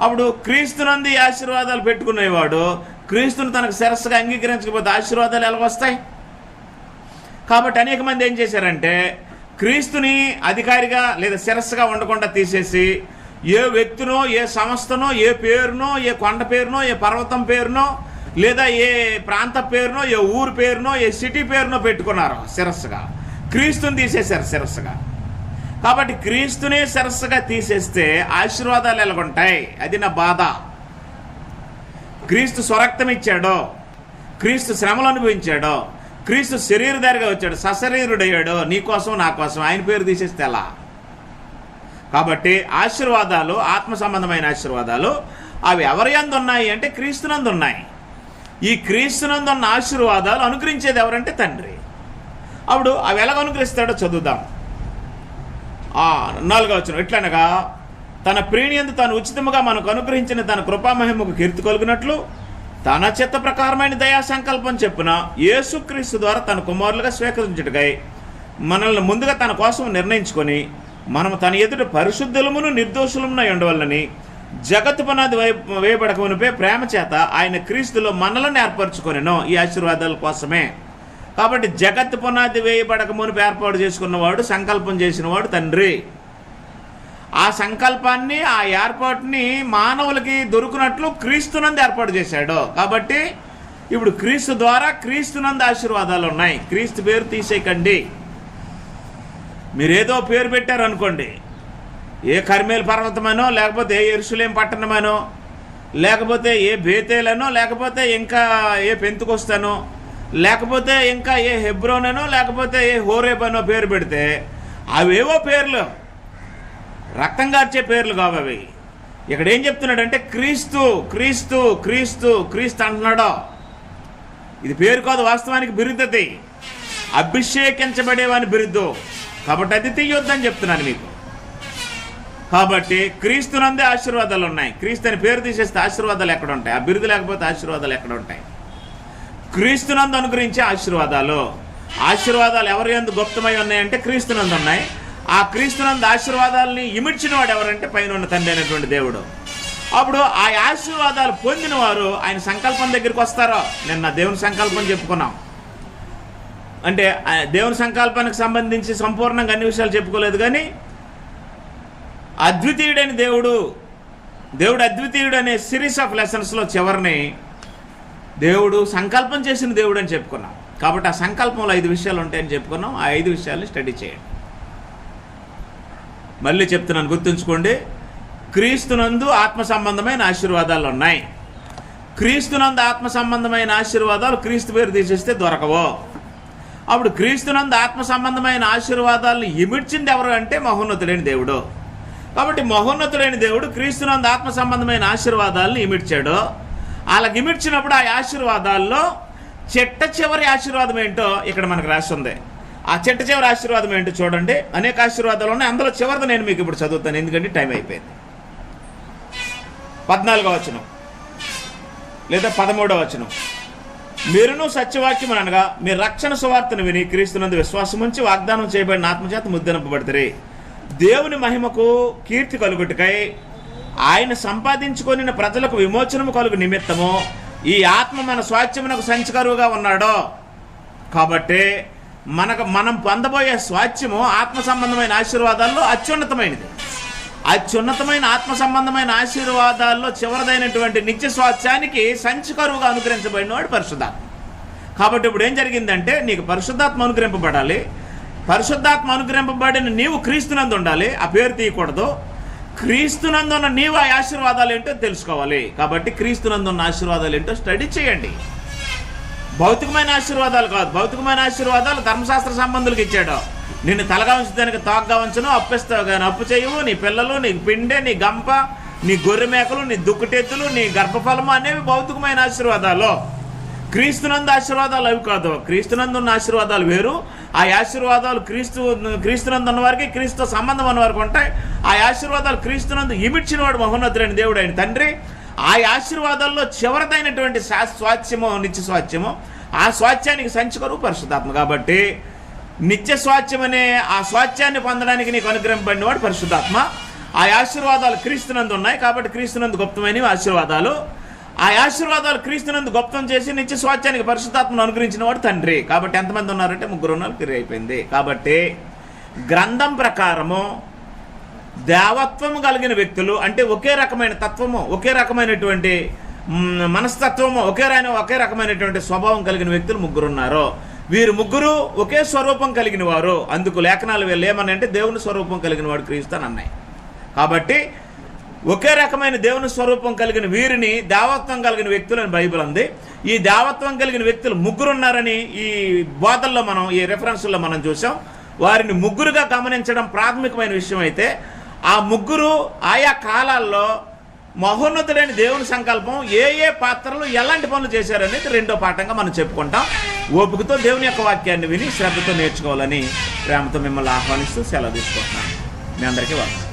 అప్పుడు క్రీస్తునందు ఈ ఆశీర్వాదాలు పెట్టుకునేవాడు క్రీస్తుని తనకు శిరస్సుగా అంగీకరించకపోతే ఆశీర్వాదాలు ఎలాగొస్తాయి? కాబట్టి అనేక మంది ఏం చేశారంటే క్రీస్తుని అధికారిగా లేదా శిరస్సుగా ఉండకుండా తీసేసి ఏ వ్యక్తినో, ఏ సంస్థనో, ఏ పేరునో, ఏ కొండ పేరునో, ఏ పర్వతం పేరునో, లేదా ఏ ప్రాంత పేరునో, ఏ ఊరు పేరునో, ఏ సిటీ పేరునో పెట్టుకున్నారు శిరస్సుగా. క్రీస్తుని తీసేశారు శిరస్సుగా. కాబట్టి క్రీస్తునే శిరస్సుగా తీసేస్తే ఆశీర్వాదాలు ఎలాగుంటాయి? అది నా బాధ. క్రీస్తు స్వరక్తం ఇచ్చాడో, క్రీస్తు శ్రమలు అనుభవించాడో, క్రీస్తు శరీరధారిగా వచ్చాడు, సశరీరుడయ్యాడు నీ కోసం నా కోసం. ఆయన పేరు తీసేస్తే ఎలా? కాబట్టి ఆశీర్వాదాలు, ఆత్మ సంబంధమైన ఆశీర్వాదాలు అవి ఎవరి యందు ఉన్నాయి అంటే క్రీస్తునందు ఉన్నాయి. ఈ క్రీస్తునందు ఉన్న ఆశీర్వాదాలు అనుగ్రహించేది ఎవరంటే తండ్రి. అప్పుడు అవి ఎలాగ అనుగ్రహిస్తాడో చదువుదాం. 4వ వచనం, ఎట్లనగా తన ప్రేణియందు తాను ఉచితముగా మనకు అనుగ్రహించిన తన కృపామహిమకు కీర్తి కలుగునట్లు తన చిత్త ప్రకారమైన దయా సంకల్పం చెప్పున యేసుక్రీస్తు ద్వారా తన కుమారులుగా స్వీకరించుటకై మనల్ని ముందుగా తన కోసం నిర్ణయించుకొని మనము తన ఎదుట పరిశుద్ధులమును నిర్దోషులమునై ఉండవల్లని జగత్తు పునాది వేయబడక మునిపే ప్రేమ చేత ఆయన క్రీస్తులో మనలను ఏర్పరచుకొనెను. ఈ ఆశీర్వాదాల కోసమే. కాబట్టి జగత్తు పునాది వేయబడక మునిపే ఏర్పాటు చేసుకున్నవాడు, సంకల్పం చేసినవాడు తండ్రి. ఆ సంకల్పాన్ని, ఆ ఏర్పాటుని మానవులకి దొరుకునట్లు క్రీస్తునందు ఏర్పాటు చేశాడు. కాబట్టి ఇప్పుడు క్రీస్తు ద్వారా క్రీస్తునందు ఆశీర్వాదాలు ఉన్నాయి. క్రీస్తు పేరు తీసేయకండి. మీరేదో పేరు పెట్టారనుకోండి, ఏ కర్మేలు పర్వతమనో, లేకపోతే ఏ యెరూషలేం పట్టణమనో, లేకపోతే ఏ బేతేలనో, లేకపోతే ఇంకా ఏ పెంతుకొస్తానో, లేకపోతే ఇంకా ఏ హెబ్రోననో, లేకపోతే ఏ హోరేబనో పేరు పెడితే అవేవో పేర్లు, రక్తం కార్చే పేర్లు కావు అవి. ఇక్కడ ఏం చెప్తున్నాడంటే క్రీస్తు క్రీస్తు క్రీస్తు క్రీస్తు అంటున్నాడో. ఇది పేరు కాదు, వాస్తవానికి బిరుద్దది. అభిషేకించబడేవాని బిరుద్దు. కాబట్టి అది తీయొద్దని చెప్తున్నాను మీకు. కాబట్టి క్రీస్తునందే ఆశీర్వాదాలు ఉన్నాయి. క్రీస్తు అని పేరు తీసేస్తే ఆశీర్వాదాలు ఎక్కడ ఉంటాయి? ఆ బిరుదు లేకపోతే ఆశీర్వాదాలు ఎక్కడ ఉంటాయి? క్రీస్తునందు అనుగ్రహించే ఆశీర్వాదాలు. ఆశీర్వాదాలు ఎవరి యందు గుప్తమై ఉన్నాయంటే క్రీస్తునందు ఉన్నాయి. ఆ క్రీస్తునందు ఆశీర్వాదాలని ఇమిడ్చిన వాడు ఎవరంటే పైన ఉన్న తండ్రి అయినటువంటి దేవుడు. అప్పుడు ఆ ఆశీర్వాదాలు పొందిన వారు ఆయన సంకల్పం దగ్గరికి వస్తారో. నిన్న దేవుని సంకల్పం చెప్పుకున్నాం. అంటే దేవుని సంకల్పానికి సంబంధించి సంపూర్ణంగా అన్ని విషయాలు చెప్పుకోలేదు, కానీ అద్వితీయుడైన దేవుడు అద్వితీయుడు అనే సిరీస్ ఆఫ్ లెసన్స్లో చివరిని దేవుడు సంకల్పం చేసిన దేవుడు అని చెప్పుకున్నాం. కాబట్టి ఆ సంకల్పంలో 5 విషయాలు ఉంటాయని చెప్పుకున్నాం. ఆ 5 విషయాలు స్టడీ చేయండి. మళ్ళీ చెప్తున్నాను, గుర్తుంచుకోండి. క్రీస్తునందు ఆత్మ సంబంధమైన ఆశీర్వాదాలు ఉన్నాయి. క్రీస్తునందు ఆత్మ సంబంధమైన ఆశీర్వాదాలు క్రీస్తు పేరు తీసేస్తే దొరకవు. అప్పుడు క్రీస్తునందు ఆత్మ సంబంధమైన ఆశీర్వాదాలను ఇమిడ్చింది ఎవరు అంటే మహోన్నతుడైన దేవుడు. కాబట్టి మహోన్నతుడైన దేవుడు క్రీస్తునందు ఆత్మ సంబంధమైన ఆశీర్వాదాలను ఇమిడ్చాడు. అలా ఇమిడ్చినప్పుడు ఆ ఆశీర్వాదాల్లో చిట్ట చివరి ఆశీర్వాదం ఏంటో ఇక్కడ మనకు రాసి ఉంది. ఆ చిట్ట చివరి ఆశీర్వాదం ఏంటో చూడండి. అనేక ఆశీర్వాదాలు ఉన్నాయి, అందులో చివరిది నేను మీకు ఇప్పుడు చదువుతాను, ఎందుకంటే టైం అయిపోయింది. 14వ వచనం లేదా 13వ వచనం. మీరును సత్యవాక్యం అనగా మీ రక్షణ సువార్తను విని క్రీస్తునందు విశ్వాసం ఉంచి వాగ్దానం చేయబడిన ఆత్మచేత ముద్రింపబడతారు. దేవుని మహిమకు కీర్తి కలుగుటకై ఆయన సంపాదించుకొని ప్రజలకు విమోచనము కలుగు నిమిత్తము ఈ ఆత్మ మన స్వాస్థ్యమునకు సంచకరువుగా ఉన్నాడు. కాబట్టి మనం పొందబోయే స్వాస్థ్యము ఆత్మ సంబంధమైన ఆశీర్వాదాల్లో అత్యున్నతమైనది. అత్యున్నతమైన ఆత్మ సంబంధమైన ఆశీర్వాదాల్లో చివరిదైనటువంటి నిత్య స్వాస్థ్యానికి సంచకరువుగా అనుగ్రహించబడినవాడు పరిశుద్ధాత్మ. కాబట్టి ఇప్పుడు ఏం జరిగిందంటే నీకు పరిశుద్ధాత్మ అనుగ్రహింపబడాలి. పరిశుద్ధాత్మ అనుగ్రహింపబడిన నీవు క్రీస్తునందు ఉండాలి, ఆ పేరు తీయకూడదు. క్రీస్తునందున్న నీవు ఆ ఆశీర్వాదాలు ఏంటో తెలుసుకోవాలి. కాబట్టి క్రీస్తునందున్న ఆశీర్వాదాలు ఏంటో స్టడీ చేయండి. భౌతికమైన ఆశీర్వాదాలు కాదు. భౌతికమైన ఆశీర్వాదాలు ధర్మశాస్త్ర సంబంధులకు ఇచ్చాడు. నిన్ను తలగా ఉంచడానికి తోగ్గా ఉంచను, అప్పిస్తావు కానీ అప్పు చేయవు, నీ పిల్లలు, నీ పిండె, నీ గంప, నీ గొర్రె మేకలు, నీ దుక్కుటెత్తులు, నీ గర్భఫలము అనేవి భౌతికమైన ఆశీర్వాదాలు. క్రీస్తునందు ఆశీర్వాదాలు అవి కాదు. క్రీస్తునందు ఉన్న ఆశీర్వాదాలు వేరు. ఆ ఆశీర్వాదాలు క్రీస్తునందు ఉన్న వారికి, క్రీస్తు సంబంధం ఉన్న వారికి ఉంటాయి. ఆ ఆశీర్వాదాలు క్రీస్తునందు ఇమిడ్చిన వాడు మహోన్నతుడైన దేవుడు ఆయన తండ్రి. ఆ ఆశీర్వాదాల్లో చివరిదైనటువంటి స్వాస్థ్యము నిత్య స్వాస్థ్యము, ఆ స్వాస్థ్యానికి సంచకరువు పరిశుద్ధాత్మ. కాబట్టి నిత్య స్వాస్థ్యం అనే ఆ స్వాస్థ్యాన్ని పొందడానికి నీకు అనుగ్రహింపబడినవాడు పరిశుద్ధాత్మ. ఆ ఆశీర్వాదాలు క్రీస్తునందు ఉన్నాయి. కాబట్టి క్రీస్తునందు గుప్తమైనవి ఆశీర్వాదాలు. ఆ ఆశీర్వాదాలు క్రీస్తునందు గుప్తం చేసి నిత్య స్వాస్థ్యానికి పరిశుద్ధాత్మను అనుగ్రహించిన వాడు తండ్రి. కాబట్టి ఎంతమంది ఉన్నారంటే 3 ఉన్నారు, క్లియర్ అయిపోయింది. కాబట్టి గ్రంథం ప్రకారము దేవత్వం కలిగిన వ్యక్తులు అంటే ఒకే రకమైన తత్వము, ఒకే రకమైనటువంటి మనస్తత్వము, ఒకే రకమైనటువంటి స్వభావం కలిగిన వ్యక్తులు 3 ఉన్నారు. వీరు 3 ఒకే స్వరూపం కలిగిన వారు. అందుకు లేఖనాలు వీళ్ళు ఏమనంటే దేవుని స్వరూపం కలిగిన వాడు క్రీస్తు అని అన్నాయి. కాబట్టి ఒకే రకమైన దేవుని స్వరూపం కలిగిన వీరిని దేవత్వం కలిగిన వ్యక్తులు అని బైబిల్ ఉంది. ఈ దేవత్వం కలిగిన వ్యక్తులు 3 ఉన్నారని ఈ బోధల్లో మనం, ఈ రెఫరెన్స్లో మనం చూసాం. వారిని 3గా గమనించడం ప్రాథమికమైన విషయం అయితే, ఆ 3 ఆయా కాలాల్లో మహోన్నతుడైన దేవుని సంకల్పం ఏ పాత్రలు ఎలాంటి పనులు చేశారనేది 2వ పాఠంగా మనం చెప్పుకుంటాం. ఓపికతో దేవుని యొక్క వాక్యాన్ని విని శ్రద్ధతో నేర్చుకోవాలని ప్రేమతో మిమ్మల్ని ఆహ్వానిస్తూ సెలవు తీసుకుంటున్నాను. మీ అందరికీ వందనాలు.